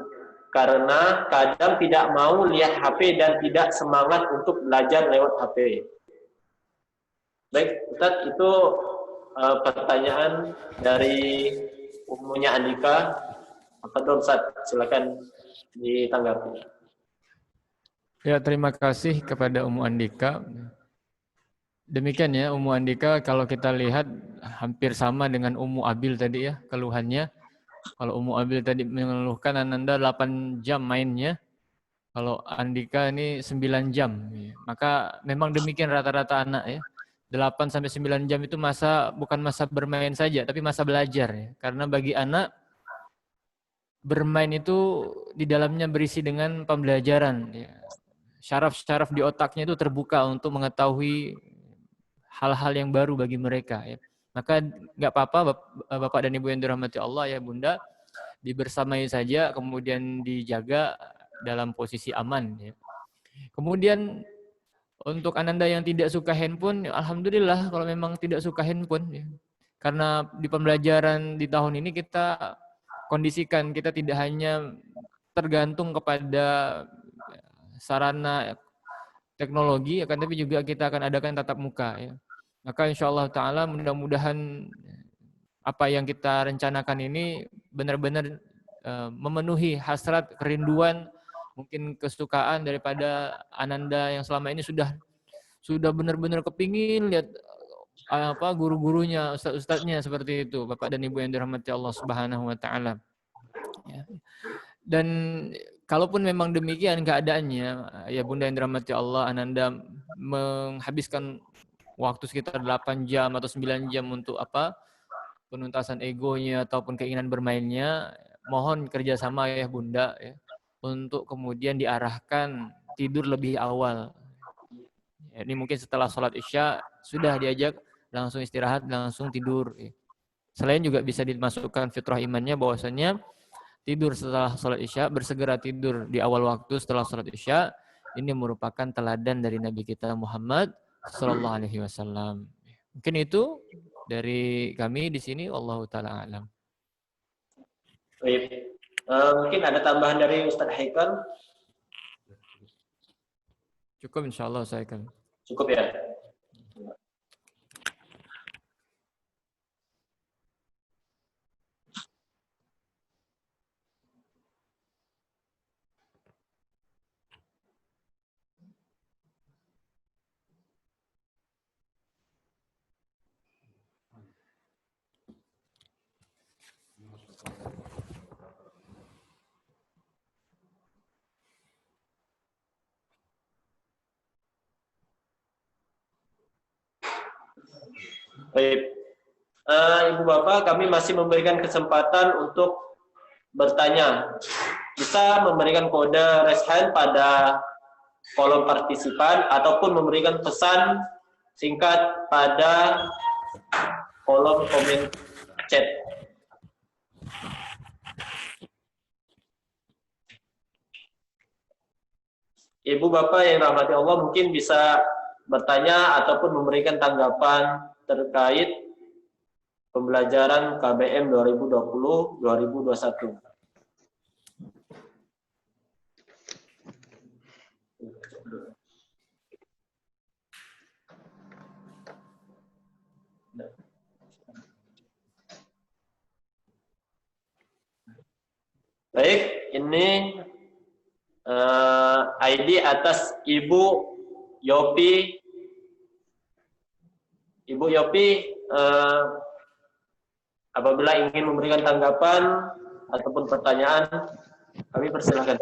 Karena kadang tidak mau lihat HP dan tidak semangat untuk belajar lewat HP. Baik, Ustaz, itu pertanyaan dari Umunya Andika. Fadhol Ustaz, silakan ditanggapi. Ya, terima kasih kepada Umu Andika. Demikian ya, Umu Andika, kalau kita lihat hampir sama dengan Umu Abil tadi ya, keluhannya. Kalau Umu Abil tadi mengeluhkan Ananda 8 jam mainnya, kalau Andika ini 9 jam. Maka memang demikian rata-rata anak ya. 8-9 jam itu bukan masa bermain saja, tapi masa belajar ya. Karena bagi anak, bermain itu di dalamnya berisi dengan pembelajaran. Ya. Syaraf-syaraf di otaknya itu terbuka untuk mengetahui hal-hal yang baru bagi mereka. Ya. Maka nggak apa-apa Bapak dan Ibu yang dirahmati Allah ya Bunda, dibersamai saja, kemudian dijaga dalam posisi aman. Ya. Kemudian untuk Ananda yang tidak suka handphone, alhamdulillah kalau memang tidak suka handphone. Ya. Karena di pembelajaran di tahun ini kita kondisikan, kita tidak hanya tergantung kepada sarana teknologi, akan tapi juga kita akan adakan tatap muka. Ya. Maka insya Allah Ta'ala mudah-mudahan apa yang kita rencanakan ini benar-benar memenuhi hasrat, kerinduan, mungkin kesukaan daripada Ananda yang selama ini sudah benar-benar kepingin lihat guru-gurunya, ustaz-ustaznya seperti itu, Bapak dan Ibu yang dirahmati Allah Subhanahu wa Ta'ala. Ya. Dan kalaupun memang demikian keadaannya, ya Bunda yang dirahmati Allah, Ananda menghabiskan waktu sekitar 8 jam atau 9 jam untuk penuntasan egonya ataupun keinginan bermainnya, mohon kerjasama ya Bunda ya, untuk kemudian diarahkan tidur lebih awal. Ya, ini mungkin setelah sholat Isya sudah diajak langsung istirahat, langsung tidur. Ya. Selain juga bisa dimasukkan fitrah imannya bahwasanya tidur setelah sholat Isya, bersegera tidur di awal waktu setelah sholat Isya, ini merupakan teladan dari Nabi kita Muhammad Sallallahu Alaihi Wasallam. Mungkin itu dari kami di sini. Wallahu ta'ala alam. Baik. Mungkin ada tambahan dari Ustaz Haikal? Cukup insya Allah saya akan. Cukup ya. Baik, Ibu Bapak, kami masih memberikan kesempatan untuk bertanya. Bisa memberikan kode raise hand pada kolom partisipan ataupun memberikan pesan singkat pada kolom komen chat. Ibu Bapak yang rahmati Allah mungkin bisa bertanya ataupun memberikan tanggapan terkait pembelajaran KBM 2020-2021. Baik, ini ID atas Ibu Yopi. Ibu Yopi, apabila ingin memberikan tanggapan ataupun pertanyaan, kami persilahkan.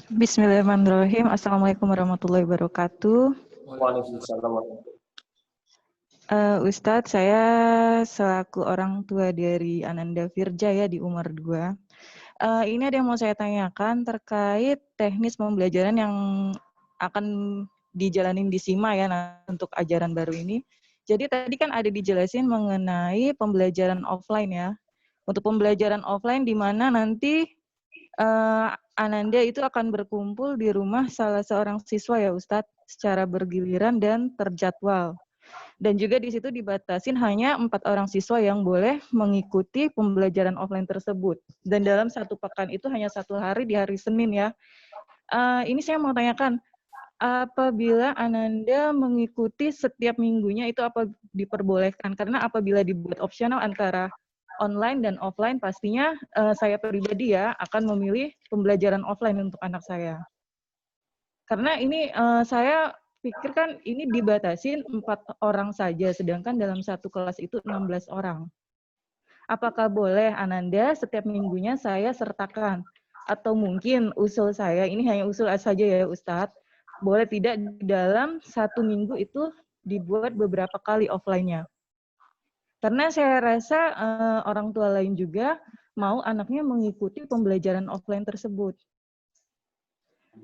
Bismillahirrahmanirrahim. Assalamualaikum warahmatullahi wabarakatuh. Waalaikumsalam. Ustadz, saya selaku orang tua dari Ananda Firja ya di Umar 2. Ini ada yang mau saya tanyakan terkait teknis pembelajaran yang akan dijalanin di SIMA ya untuk ajaran baru ini. Jadi tadi kan ada dijelasin mengenai pembelajaran offline ya. Untuk pembelajaran offline di mana nanti Ananda itu akan berkumpul di rumah salah seorang siswa ya Ustadz secara bergiliran dan terjadwal. Dan juga di situ dibatasin hanya 4 orang siswa yang boleh mengikuti pembelajaran offline tersebut. Dan dalam 1 pekan itu hanya 1 hari di hari Senin ya. Ini saya mau tanyakan, apabila Ananda mengikuti setiap minggunya itu apa diperbolehkan? Karena apabila dibuat opsional antara online dan offline, pastinya saya pribadi ya akan memilih pembelajaran offline untuk anak saya. Karena ini saya pikir kan ini dibatasin 4 orang saja, sedangkan dalam 1 kelas itu 16 orang. Apakah boleh Ananda setiap minggunya saya sertakan? Atau mungkin usul saya, ini hanya usul saja ya Ustadz, boleh tidak dalam 1 minggu itu dibuat beberapa kali offline-nya? Karena saya rasa orang tua lain juga mau anaknya mengikuti pembelajaran offline tersebut.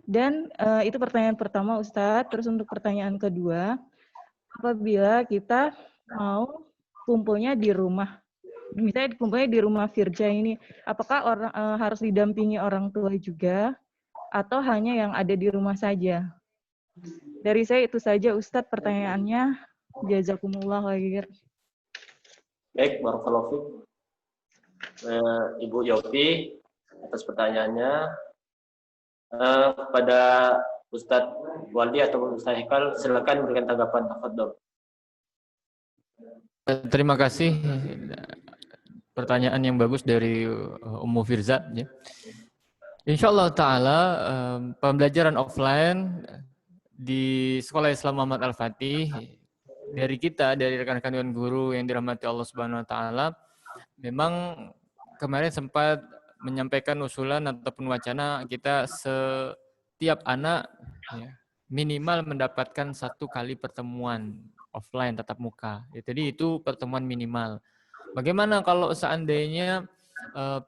Dan itu pertanyaan pertama Ustadz. Terus untuk pertanyaan kedua, apabila kita mau kumpulnya di rumah, misalnya kumpulnya di rumah Firja ini, apakah harus didampingi orang tua juga atau hanya yang ada di rumah saja? Dari saya itu saja Ustadz pertanyaannya. Jazakumullah khair. Baik, barakallahu fiik. Ibu Yopi atas pertanyaannya. Pada Ustadz Waldi atau Ustadz Hikal, silakan berikan tanggapan. Tafadhol. Terima kasih. Pertanyaan yang bagus dari Ummu Firza. Ya. Insyaallah Ta'ala, pembelajaran offline di Sekolah Islam Muhammad Al-Fatih, dari kita, dari rekan-rekan Dewan Guru yang dirahmati Allah Subhanahu Wa Ta'ala, memang kemarin sempat menyampaikan usulan ataupun wacana kita setiap anak ya, minimal mendapatkan 1 kali pertemuan offline tatap muka. Jadi itu pertemuan minimal. Bagaimana kalau seandainya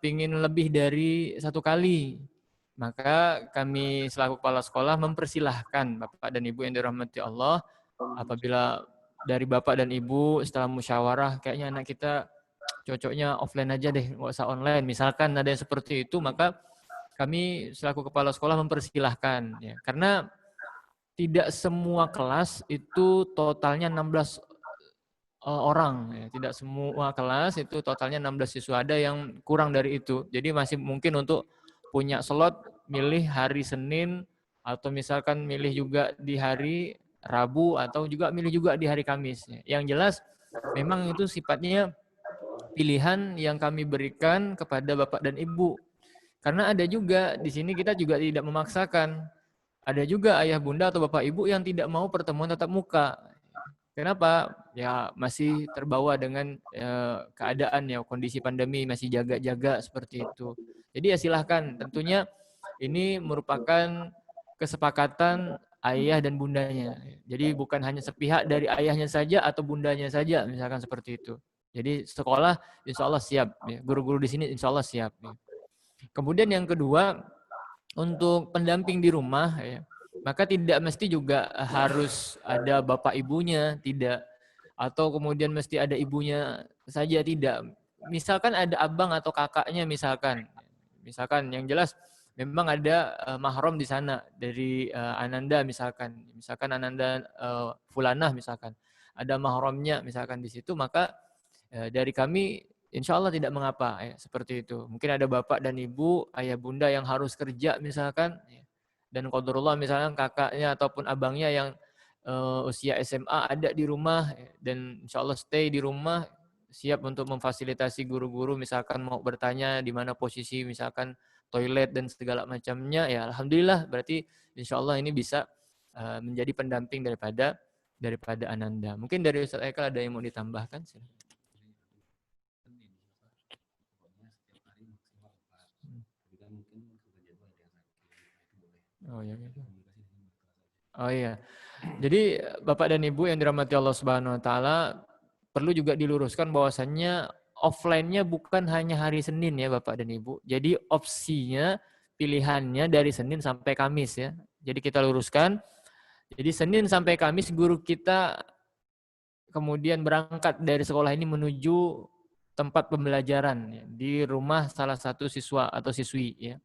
pingin lebih dari 1 kali? Maka kami selaku kepala sekolah mempersilahkan Bapak dan Ibu yang dirahmati Allah, apabila dari Bapak dan Ibu setelah musyawarah kayaknya anak kita cocoknya offline aja deh, nggak usah online. Misalkan ada yang seperti itu, maka kami selaku kepala sekolah mempersilahkan. Ya. Karena tidak semua kelas itu totalnya 16 orang. Ya. Tidak semua kelas itu totalnya 16 siswa. Ada yang kurang dari itu. Jadi masih mungkin untuk punya slot, milih hari Senin, atau misalkan milih juga di hari Rabu, atau juga milih juga di hari Kamis. Ya. Yang jelas, memang itu sifatnya pilihan yang kami berikan kepada Bapak dan Ibu. Karena ada juga di sini kita juga tidak memaksakan. Ada juga ayah bunda atau Bapak Ibu yang tidak mau pertemuan tatap muka. Kenapa? Ya masih terbawa dengan keadaan ya, kondisi pandemi masih jaga-jaga seperti itu. Jadi ya silahkan. Tentunya ini merupakan kesepakatan ayah dan bundanya. Jadi bukan hanya sepihak dari ayahnya saja atau bundanya saja, misalkan seperti itu. Jadi sekolah insya Allah siap, ya. Guru-guru di sini insya Allah siap. Ya. Kemudian yang kedua, untuk pendamping di rumah, ya, maka tidak mesti juga harus ada bapak ibunya, tidak. Atau kemudian mesti ada ibunya saja, tidak. Misalkan ada abang atau kakaknya misalkan. Misalkan yang jelas memang ada mahram di sana dari Ananda misalkan. Misalkan Ananda Fulanah misalkan. Ada mahramnya misalkan di situ, maka dari kami insya Allah tidak mengapa ya, seperti itu. Mungkin ada bapak dan ibu, ayah bunda yang harus kerja misalkan, ya. Dan qadarullah misalnya kakaknya ataupun abangnya yang usia SMA ada di rumah, ya. Dan insya Allah stay di rumah, siap untuk memfasilitasi guru-guru misalkan mau bertanya di mana posisi misalkan toilet dan segala macamnya, ya alhamdulillah berarti insya Allah ini bisa menjadi pendamping daripada Ananda. Mungkin dari Ustaz Eka ada yang mau ditambahkan? Oh iya. Oh iya. Jadi Bapak dan Ibu yang dirahmati Allah Subhanahu Wa Taala, perlu juga diluruskan bahwasannya offline-nya bukan hanya hari Senin ya Bapak dan Ibu. Jadi opsinya, pilihannya dari Senin sampai Kamis ya. Jadi kita luruskan. Jadi Senin sampai Kamis guru kita kemudian berangkat dari sekolah ini menuju tempat pembelajaran ya, di rumah salah satu siswa atau siswi ya.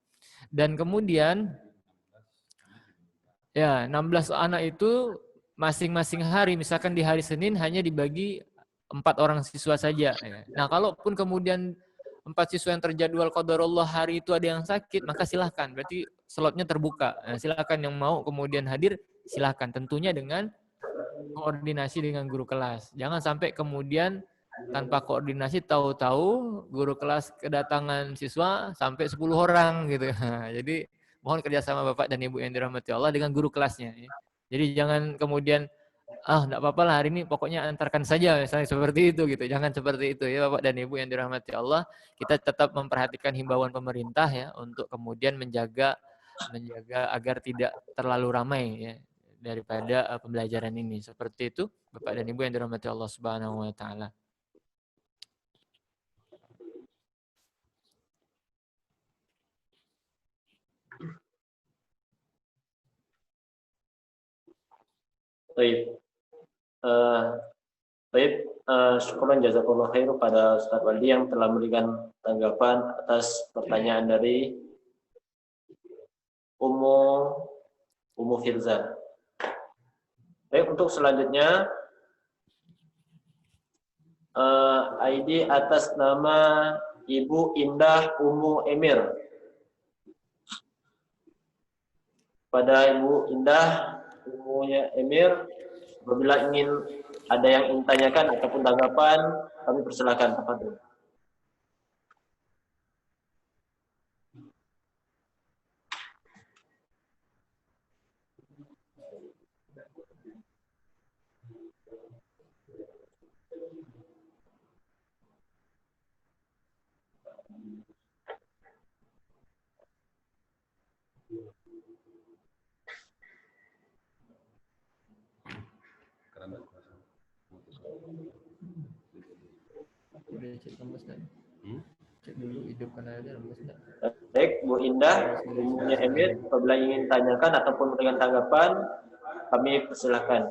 Dan kemudian ya 16 anak itu masing-masing hari, misalkan di hari Senin hanya dibagi 4 orang siswa saja. Nah, kalaupun kemudian 4 siswa yang terjadwal qadarullah hari itu ada yang sakit, maka silahkan. Berarti slotnya terbuka. Nah, silahkan yang mau kemudian hadir, silahkan. Tentunya dengan koordinasi dengan guru kelas. Jangan sampai kemudian tanpa koordinasi tahu-tahu guru kelas kedatangan siswa sampai 10 orang gitu. Jadi mohon kerjasama Bapak dan Ibu yang dirahmati Allah dengan guru kelasnya. Jadi jangan kemudian enggak apa-apa lah hari ini pokoknya antarkan saja misalnya seperti itu gitu. Jangan seperti itu ya Bapak dan Ibu yang dirahmati Allah. Kita tetap memperhatikan himbauan pemerintah ya untuk kemudian menjaga agar tidak terlalu ramai ya daripada pembelajaran ini. Seperti itu Bapak dan Ibu yang dirahmati Allah Subhanahu wa taala. Baik. Baik, syukuran jazakallah khair pada Ustaz Waldi yang telah memberikan tanggapan atas pertanyaan dari Ummu Firza. Baik, untuk selanjutnya ID atas nama Ibu Indah Ummu Emir. Pada Ibu Indah Ummunya Emir, apabila ingin ada yang ingin tanyakan ataupun tanggapan, kami persilakan. Tafadhol. Cek dulu hidupkan aja rembes enggak? Baik, Bu Indah, Ummunya Emir, apabila ingin tanyakan ataupun memberikan tanggapan, kami persilakan.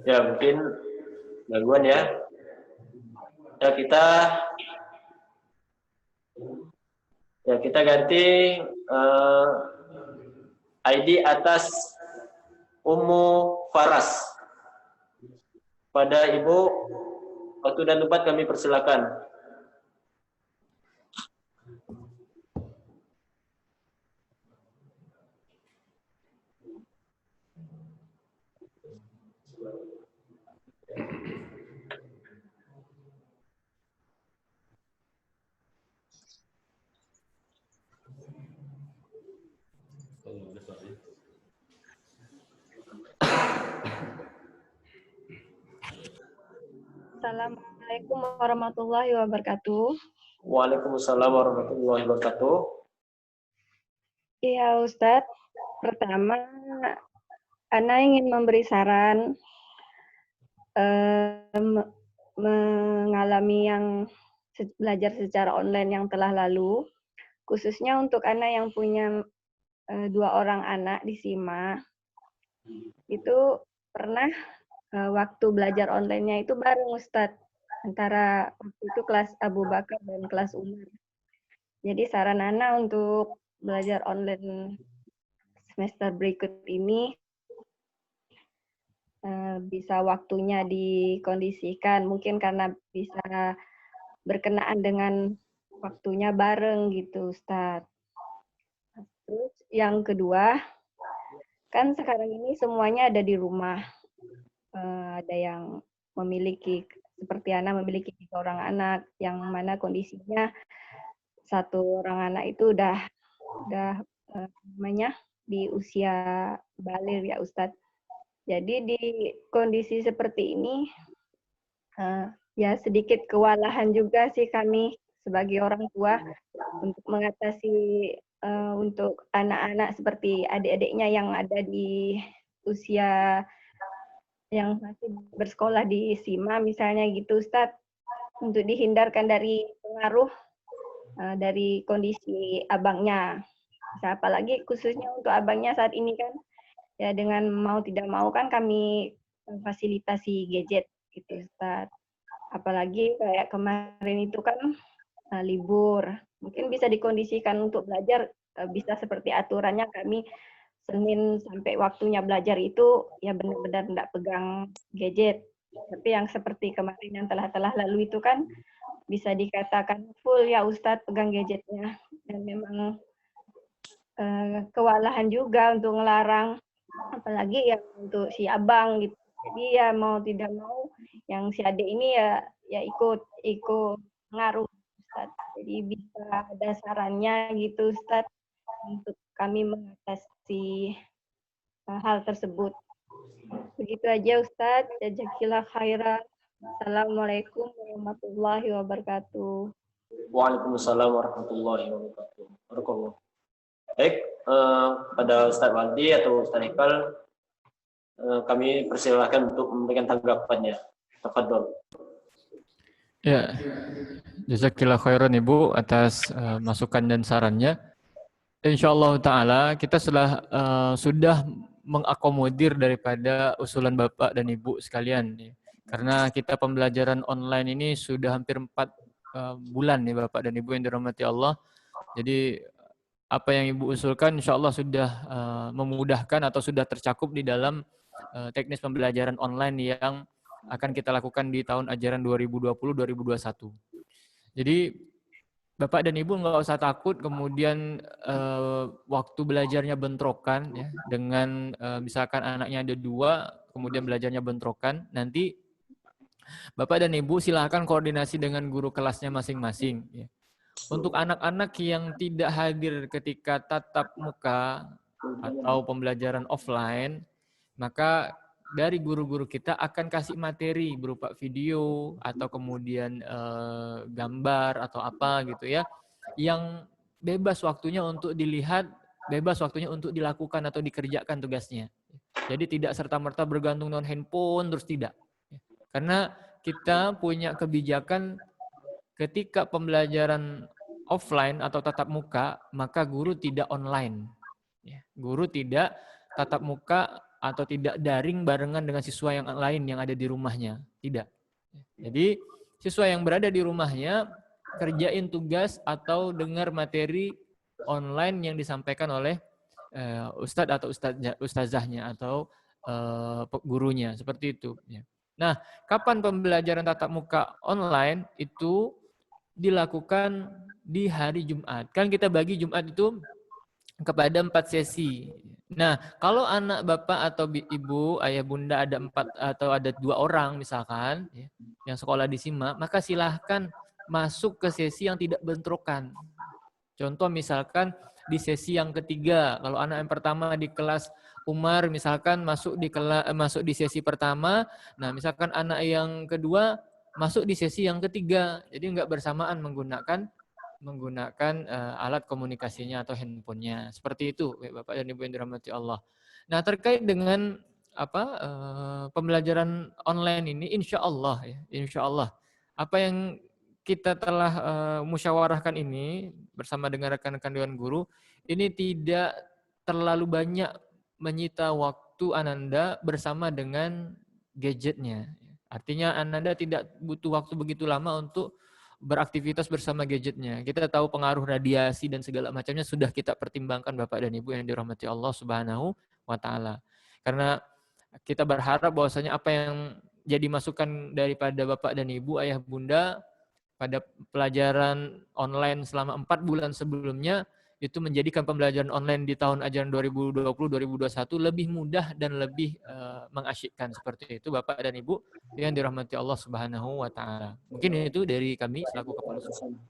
Ya, mungkin gangguan ya. Ya kita ganti ID atas Ummu Faras. Pada Ibu, waktu dan tempat kami persilakan. Assalamualaikum warahmatullahi wabarakatuh. Waalaikumsalam warahmatullahi wabarakatuh. Iya Ustadz, pertama Ana ingin memberi saran mengalami yang belajar secara online yang telah lalu, khususnya untuk Ana yang punya 2 orang anak di SIMA, itu pernah waktu belajar online-nya itu bareng Ustadz, antara waktu itu kelas Abu Bakar dan kelas Umar. Jadi saran Ana untuk belajar online semester berikut ini bisa waktunya dikondisikan, mungkin karena bisa berkenaan dengan waktunya bareng gitu Ustadz. Terus yang kedua, kan sekarang ini semuanya ada di rumah. Ada yang memiliki, seperti Ana memiliki 3 orang anak, yang mana kondisinya 1 orang anak itu udah di usia baligh ya Ustadz. Jadi di kondisi seperti ini, ya sedikit kewalahan juga sih kami sebagai orang tua untuk mengatasi untuk anak-anak seperti adik-adiknya yang ada di usia yang masih bersekolah di SIMA misalnya gitu Ustadz, untuk dihindarkan dari pengaruh dari kondisi abangnya. Apalagi khususnya untuk abangnya saat ini kan, ya dengan mau tidak mau kan kami fasilitasi gadget gitu Ustadz. Apalagi kayak kemarin itu kan libur. Mungkin bisa dikondisikan untuk belajar, bisa seperti aturannya kami Senin sampai waktunya belajar itu ya benar-benar tidak pegang gadget. Tapi yang seperti kemarin yang telah lalu itu kan bisa dikatakan full ya Ustadz pegang gadgetnya. Dan memang kewalahan juga untuk ngelarang, apalagi yang untuk si abang gitu. Jadi ya mau tidak mau yang si adik ini ya ikut ngaruh Ustadz. Jadi bisa ada sarannya gitu Ustadz untuk kami mengatasi hal tersebut. Begitu aja Ustadz. Jazakillah khairan. Assalamualaikum warahmatullahi wabarakatuh. Waalaikumsalam warahmatullahi wabarakatuh. Baik, pada Ustadz Waldi atau Ustadz Hikal, kami persilahkan untuk memberikan tanggapannya. Tafadhol. Ya, jazakillah khairan Ibu atas masukan dan sarannya. Insyaallah Ta'ala kita sudah mengakomodir daripada usulan Bapak dan Ibu sekalian. Karena kita pembelajaran online ini sudah hampir 4 bulan nih Bapak dan Ibu yang dirahmati Allah. Jadi apa yang Ibu usulkan insyaallah sudah memudahkan atau sudah tercakup di dalam teknis pembelajaran online yang akan kita lakukan di tahun ajaran 2020-2021. Jadi Bapak dan Ibu nggak usah takut kemudian waktu belajarnya bentrokan ya, dengan misalkan anaknya ada 2, kemudian belajarnya bentrokan, nanti Bapak dan Ibu silakan koordinasi dengan guru kelasnya masing-masing. Ya. Untuk anak-anak yang tidak hadir ketika tatap muka atau pembelajaran offline, maka dari guru-guru kita akan kasih materi berupa video atau kemudian gambar atau apa gitu ya, yang bebas waktunya untuk dilihat, bebas waktunya untuk dilakukan atau dikerjakan tugasnya. Jadi tidak serta-merta bergantung dengan handphone terus tidak. Karena kita punya kebijakan ketika pembelajaran offline atau tatap muka, maka guru tidak online. Guru tidak tatap muka atau tidak daring barengan dengan siswa yang lain yang ada di rumahnya. Tidak. Jadi siswa yang berada di rumahnya kerjain tugas atau dengar materi online yang disampaikan oleh ustadz atau ustazahnya atau gurunya. Seperti itu. Nah, kapan pembelajaran tatap muka online itu dilakukan di hari Jumat. Kan kita bagi Jumat itu kepada 4 sesi. Nah, kalau anak bapak atau ibu, ayah bunda ada 4 atau ada 2 orang misalkan ya, yang sekolah di SIMA, maka silahkan masuk ke sesi yang tidak bentrokan. Contoh misalkan di sesi yang ketiga, kalau anak yang pertama di kelas Umar misalkan masuk di sesi pertama, nah misalkan anak yang kedua masuk di sesi yang ketiga, jadi nggak bersamaan menggunakan alat komunikasinya atau handphonenya. Seperti itu, Bapak dan Ibu yang dirahmati Allah. Nah, terkait dengan pembelajaran online ini, insya Allah apa yang kita telah musyawarahkan ini bersama dengan rekan-rekan Dewan Guru, ini tidak terlalu banyak menyita waktu Ananda bersama dengan gadgetnya. Artinya Ananda tidak butuh waktu begitu lama untuk beraktivitas bersama gadgetnya. Kita tahu pengaruh radiasi dan segala macamnya sudah kita pertimbangkan Bapak dan Ibu yang dirahmati Allah Subhanahu wa Ta'ala. Karena kita berharap bahwasanya apa yang jadi masukan daripada Bapak dan Ibu, ayah bunda pada pelajaran online selama 4 bulan sebelumnya itu menjadikan pembelajaran online di tahun ajaran 2020-2021 lebih mudah dan lebih mengasyikkan. Seperti itu Bapak dan Ibu yang dirahmati Allah Subhanahu wa Ta'ala. Mungkin itu dari kami selaku kepala sekolah.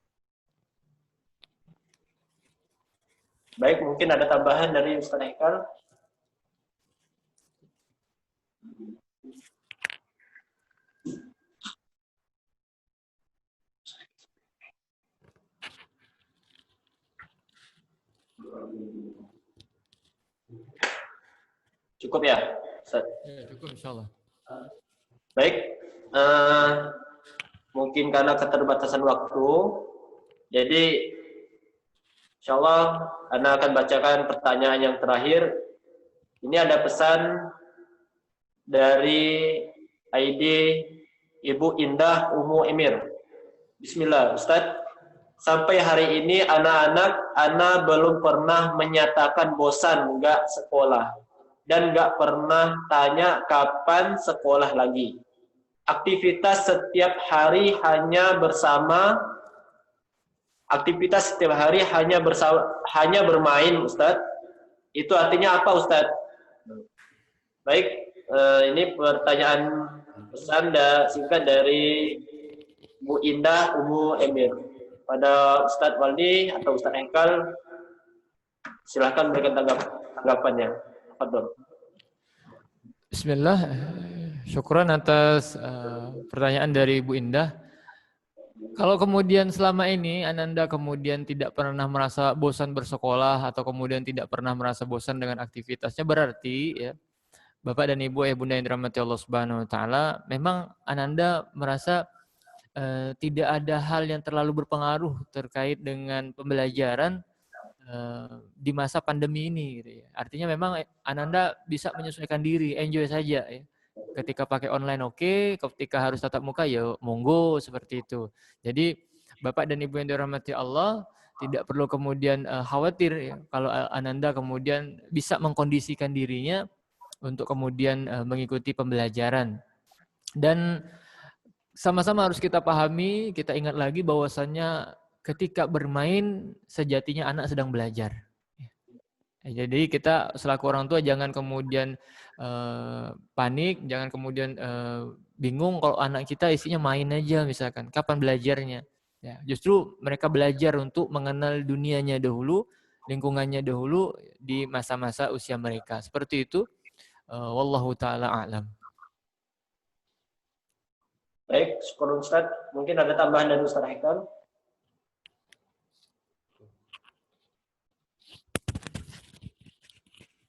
Baik, mungkin ada tambahan dari Ustaz Hikal. Cukup ya, Ustaz? Ya, cukup insyaallah. Baik, mungkin karena keterbatasan waktu, jadi insyaallah Anda akan bacakan pertanyaan yang terakhir. Ini ada pesan dari ID Ibu Indah Umu Emir. Bismillah, Ustaz. sampai hari ini anak belum pernah menyatakan bosan nggak sekolah dan nggak pernah tanya kapan sekolah lagi. Aktivitas setiap hari hanya bermain, Ustadz. Itu artinya apa, Ustadz? Baik, ini pertanyaan pesan singkat dari Bu Indah Umu Emir. Pada Ustadz Waldi atau Ustadz Hekal, silahkan berikan tanggapannya. Fadhol. Bismillah, syukran atas pertanyaan dari Bu Indah. Kalau kemudian selama ini Ananda kemudian tidak pernah merasa bosan bersekolah atau kemudian tidak pernah merasa bosan dengan aktivitasnya, berarti ya Bapak dan Ibu, Bunda yang dirahmati Allah Subhanahu wa taala, memang Ananda merasa tidak ada hal yang terlalu berpengaruh terkait dengan pembelajaran di masa pandemi ini gitu ya. Artinya memang Ananda bisa menyesuaikan diri, enjoy saja ya. Ketika pakai online oke, ketika harus tatap muka ya monggo, seperti itu. Jadi Bapak dan Ibu yang dirahmati Allah tidak perlu kemudian khawatir ya, kalau Ananda kemudian bisa mengkondisikan dirinya untuk kemudian mengikuti pembelajaran. Dan sama-sama harus kita pahami, kita ingat lagi bahwasannya ketika bermain sejatinya anak sedang belajar. Jadi kita selaku orang tua jangan kemudian panik, jangan kemudian bingung kalau anak kita isinya main aja misalkan. Kapan belajarnya? Ya, justru mereka belajar untuk mengenal dunianya dahulu, lingkungannya dahulu di masa-masa usia mereka. Seperti itu. Wallahu ta'ala a'lam. Baik, syukur Ustaz. Mungkin ada tambahan dari Ustaz Hekal?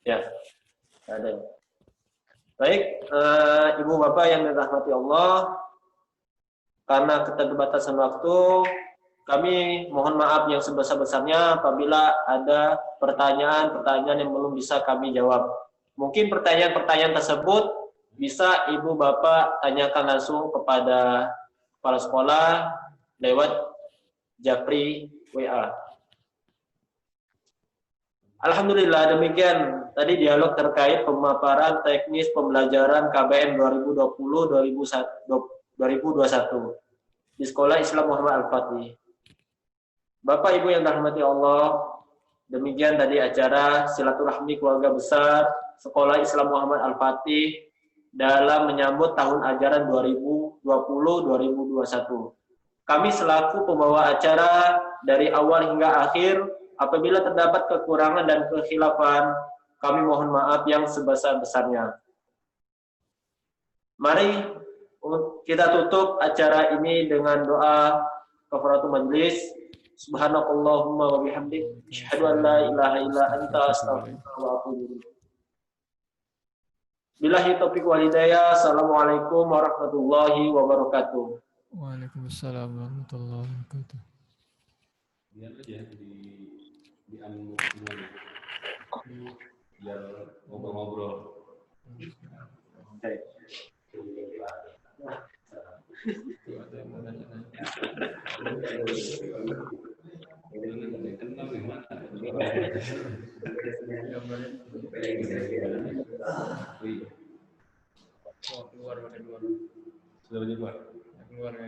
Ya, ada. Baik, Ibu Bapak yang dirahmati Allah, karena keterbatasan waktu, kami mohon maaf yang sebesar-besarnya apabila ada pertanyaan-pertanyaan yang belum bisa kami jawab. Mungkin pertanyaan-pertanyaan tersebut bisa Ibu Bapak tanyakan langsung kepada kepala sekolah lewat Japri WA. Alhamdulillah, demikian tadi dialog terkait pemaparan teknis pembelajaran KBM 2020-2021 di Sekolah Islam Muhammad Al-Fatih. Bapak Ibu yang dirahmati Allah, demikian tadi acara silaturahmi keluarga besar Sekolah Islam Muhammad Al-Fatih dalam menyambut tahun ajaran 2020-2021. Kami selaku pembawa acara dari awal hingga akhir, apabila terdapat kekurangan dan kekhilafan, kami mohon maaf yang sebesar-besarnya. Mari kita tutup acara ini dengan doa kafaratul majlis. Subhanakallahumma wa bihamdik, asyhadu an la ilaha illa anta, astaghfiruka wa atubu ilaik. Billahi taufiq wal hidayah. Assalamualaikum warahmatullahi wabarakatuh. Waalaikumsalam warahmatullahi wabarakatuh. Biar aja di anu biar ngobrol-ngobrol. Keluar ya.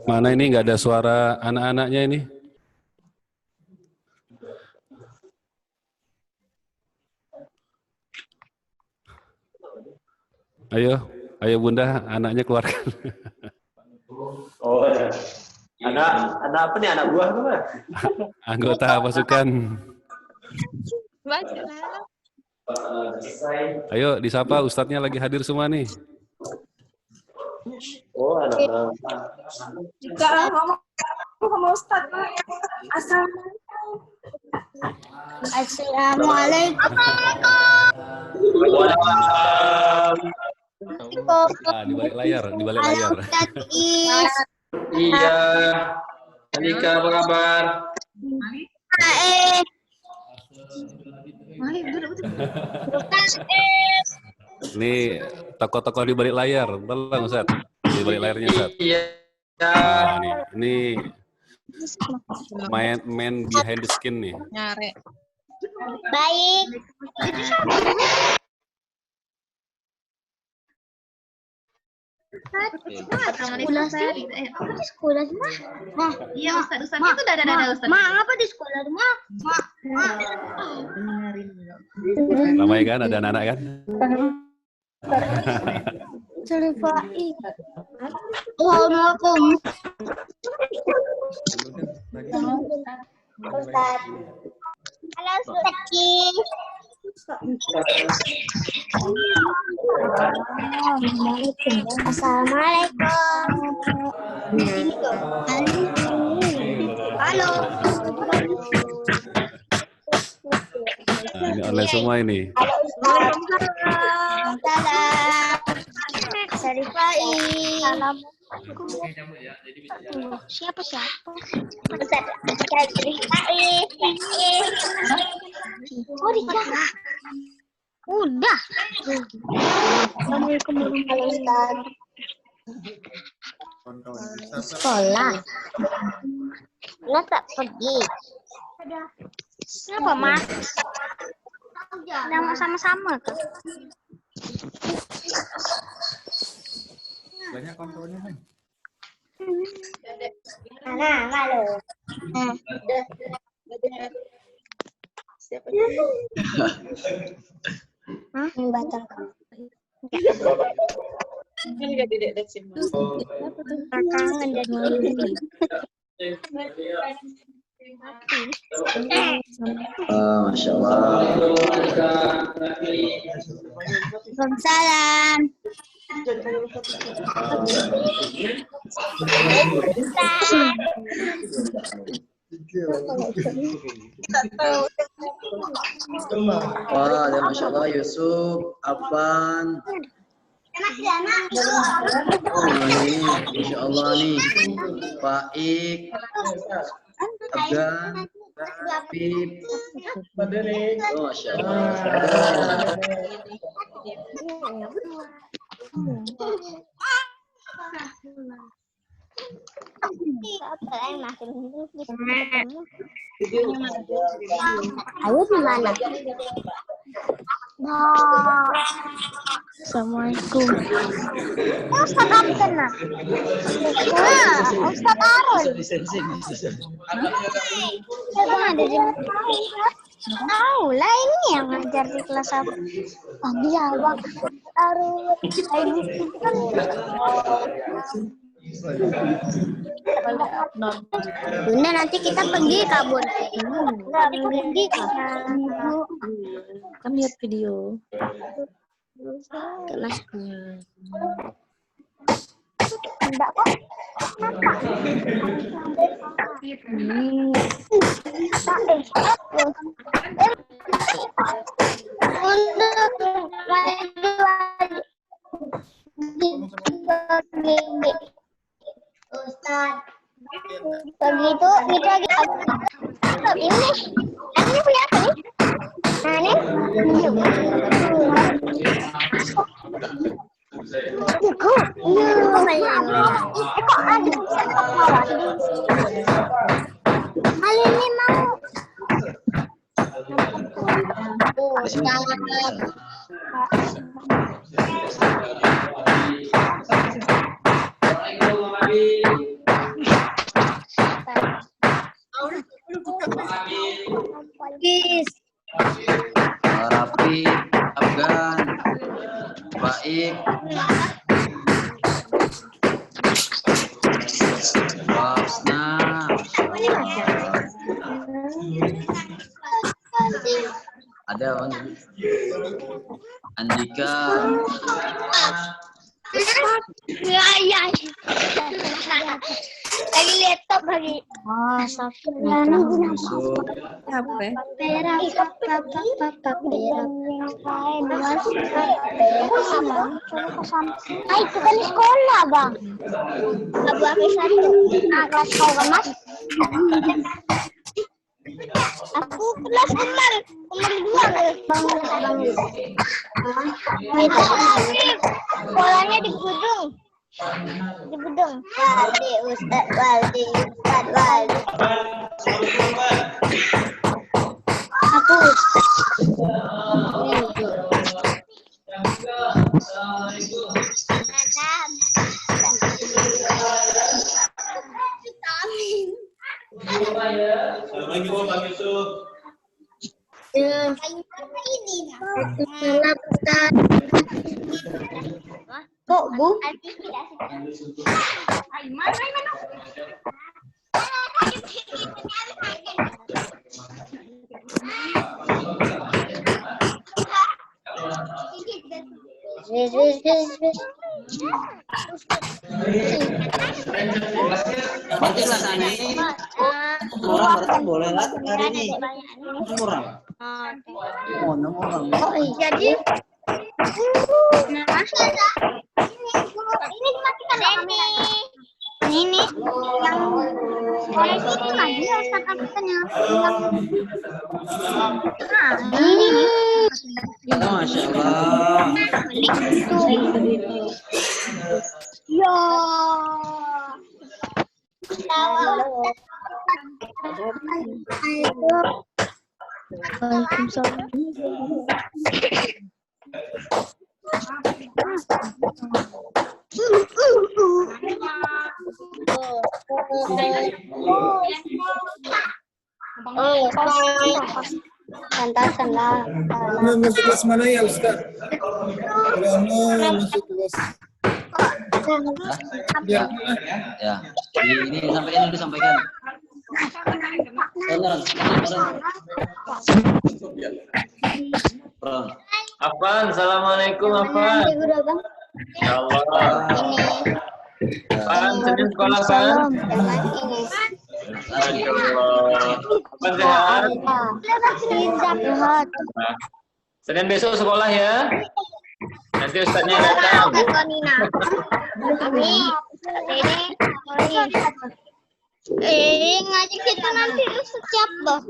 Mana ini nggak ada suara anak-anaknya ini? Ayo Bunda, anaknya keluarkan. Oh, anak apa nih, anak buah tuh, Mas? Anggota pasukan. Ayo disapa, ustadznya lagi hadir semua nih. Oh, anak. Juga ngomong sama Ustaz. Assalamualaikum. Di balik layar, di balik layar. Iya. Andika, apa kabar? Ini tokoh-tokoh di balik layar, tolong Ustaz. Di balik layarnya Ustaz. Iya. Nah, ini main behind the skin nih. Nyare. Baik. Sekolah sih. Apa di sekolah sih, Mah? Mah, Iya, Ustaz itu udah ada Ustaz. Mah, apa di sekolah, Mah? Mah. Ramai kan, ada anak-anak kan? Syarifai. Assalamualaikum. Ustaz. Halo, Ustaz Ki. Assalamualaikum. Halo. Nah, ini online semua ini. Halo Ustaz. Salam. Syarifai. Salam. Siapa? Ustaz Syarifai. Oh, Rika. Udah. Assalamualaikum warahmatullahi wabarakatuh. Sekolah. Nggak tak pergi. Kenapa, Mas? Udah mau sama-sama tuh. Banyak kontrolnya kan? Nah, malu. Siapa? Hah? Batal. Kan enggak dedek sih, Mas. Kangen jadi Masya Allah. Waalaikumsalam. Wah, ada Masya Allah Yusuf, Afan. Oh, ini Masya Allah nih, Faik, Afgan, Habib. Oh, Masya Allah. Ayo di mana? Assalamualaikum. Ustaz Abdan. Ustaz Arun. Tahu lah, ini yang ngajar di kelas apa? Dia waktu Arun. Bunda, nanti kita pergi kabur. Pergi kan lihat video kelasnya. Enggak kok. Ustaz, begitu itu lagi ini punya apa nih? Nah ini kok ada hal ini mau Rafi, Afgan, Baik, Wasna, ada Andika, lagi laptop lagi. Yusuf, Hai, kita di sekolah, Bang. Abu Abu 1. Kelas kau kan, Mas? Aku kelas kemar 2 Bang. Sekolahnya di Budung. Di Budung. Waldi, Ustaz Waldi, Ustaz Waldi. Aku. Assalamualaikum Pak Yusuf. Kok Bu? Berarti kelasnya ini orang berarti boleh lah hari ini. Orang. Oh, 6 orang. Oh, jadi ini dimatikan kamera. Ini yang oleh sini lagi Ustaz angkatannya. Ini. Masya Allah. Ya. Waalaikumsalam. Pantasan lah. Masuk kelas mana ya Ustaz? Masuk kelas. Ya. Ini disampaikan. Afan, assalamualaikum Afan. Ya Allah. Afan, Senin sekolah kan? Masya Allah. Afan sehat? Senin besok sekolah ya? Nanti ustadznya datang. Ngaji kita nanti Ustaz siap loh.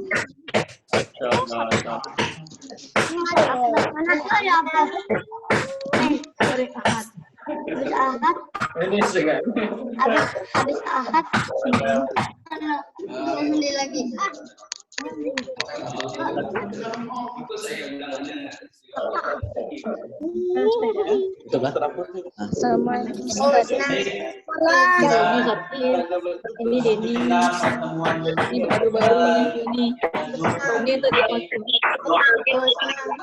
Nanti ada apa? Habis ahad. Ini segan. Habis ahad. Sendiri lagi. Ini Denny, ini baru-baru ini tadi ini di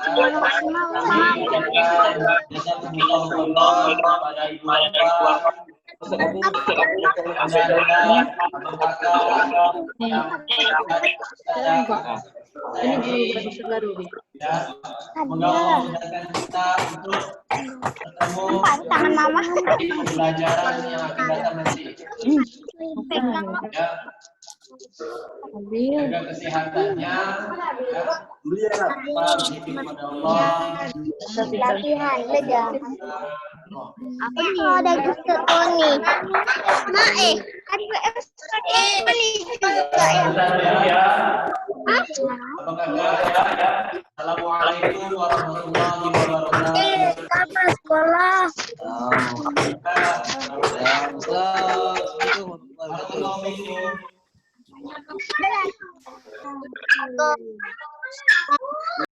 baru tangan mama. Pelajaran yang akan datang nanti. Jaga kesehatannya. Kepada Allah. Latihan belajar. Apa ada Ustaz Tony? Ada juga ya. Assalamualaikum warahmatullahi wabarakatuh. Apa sekolah?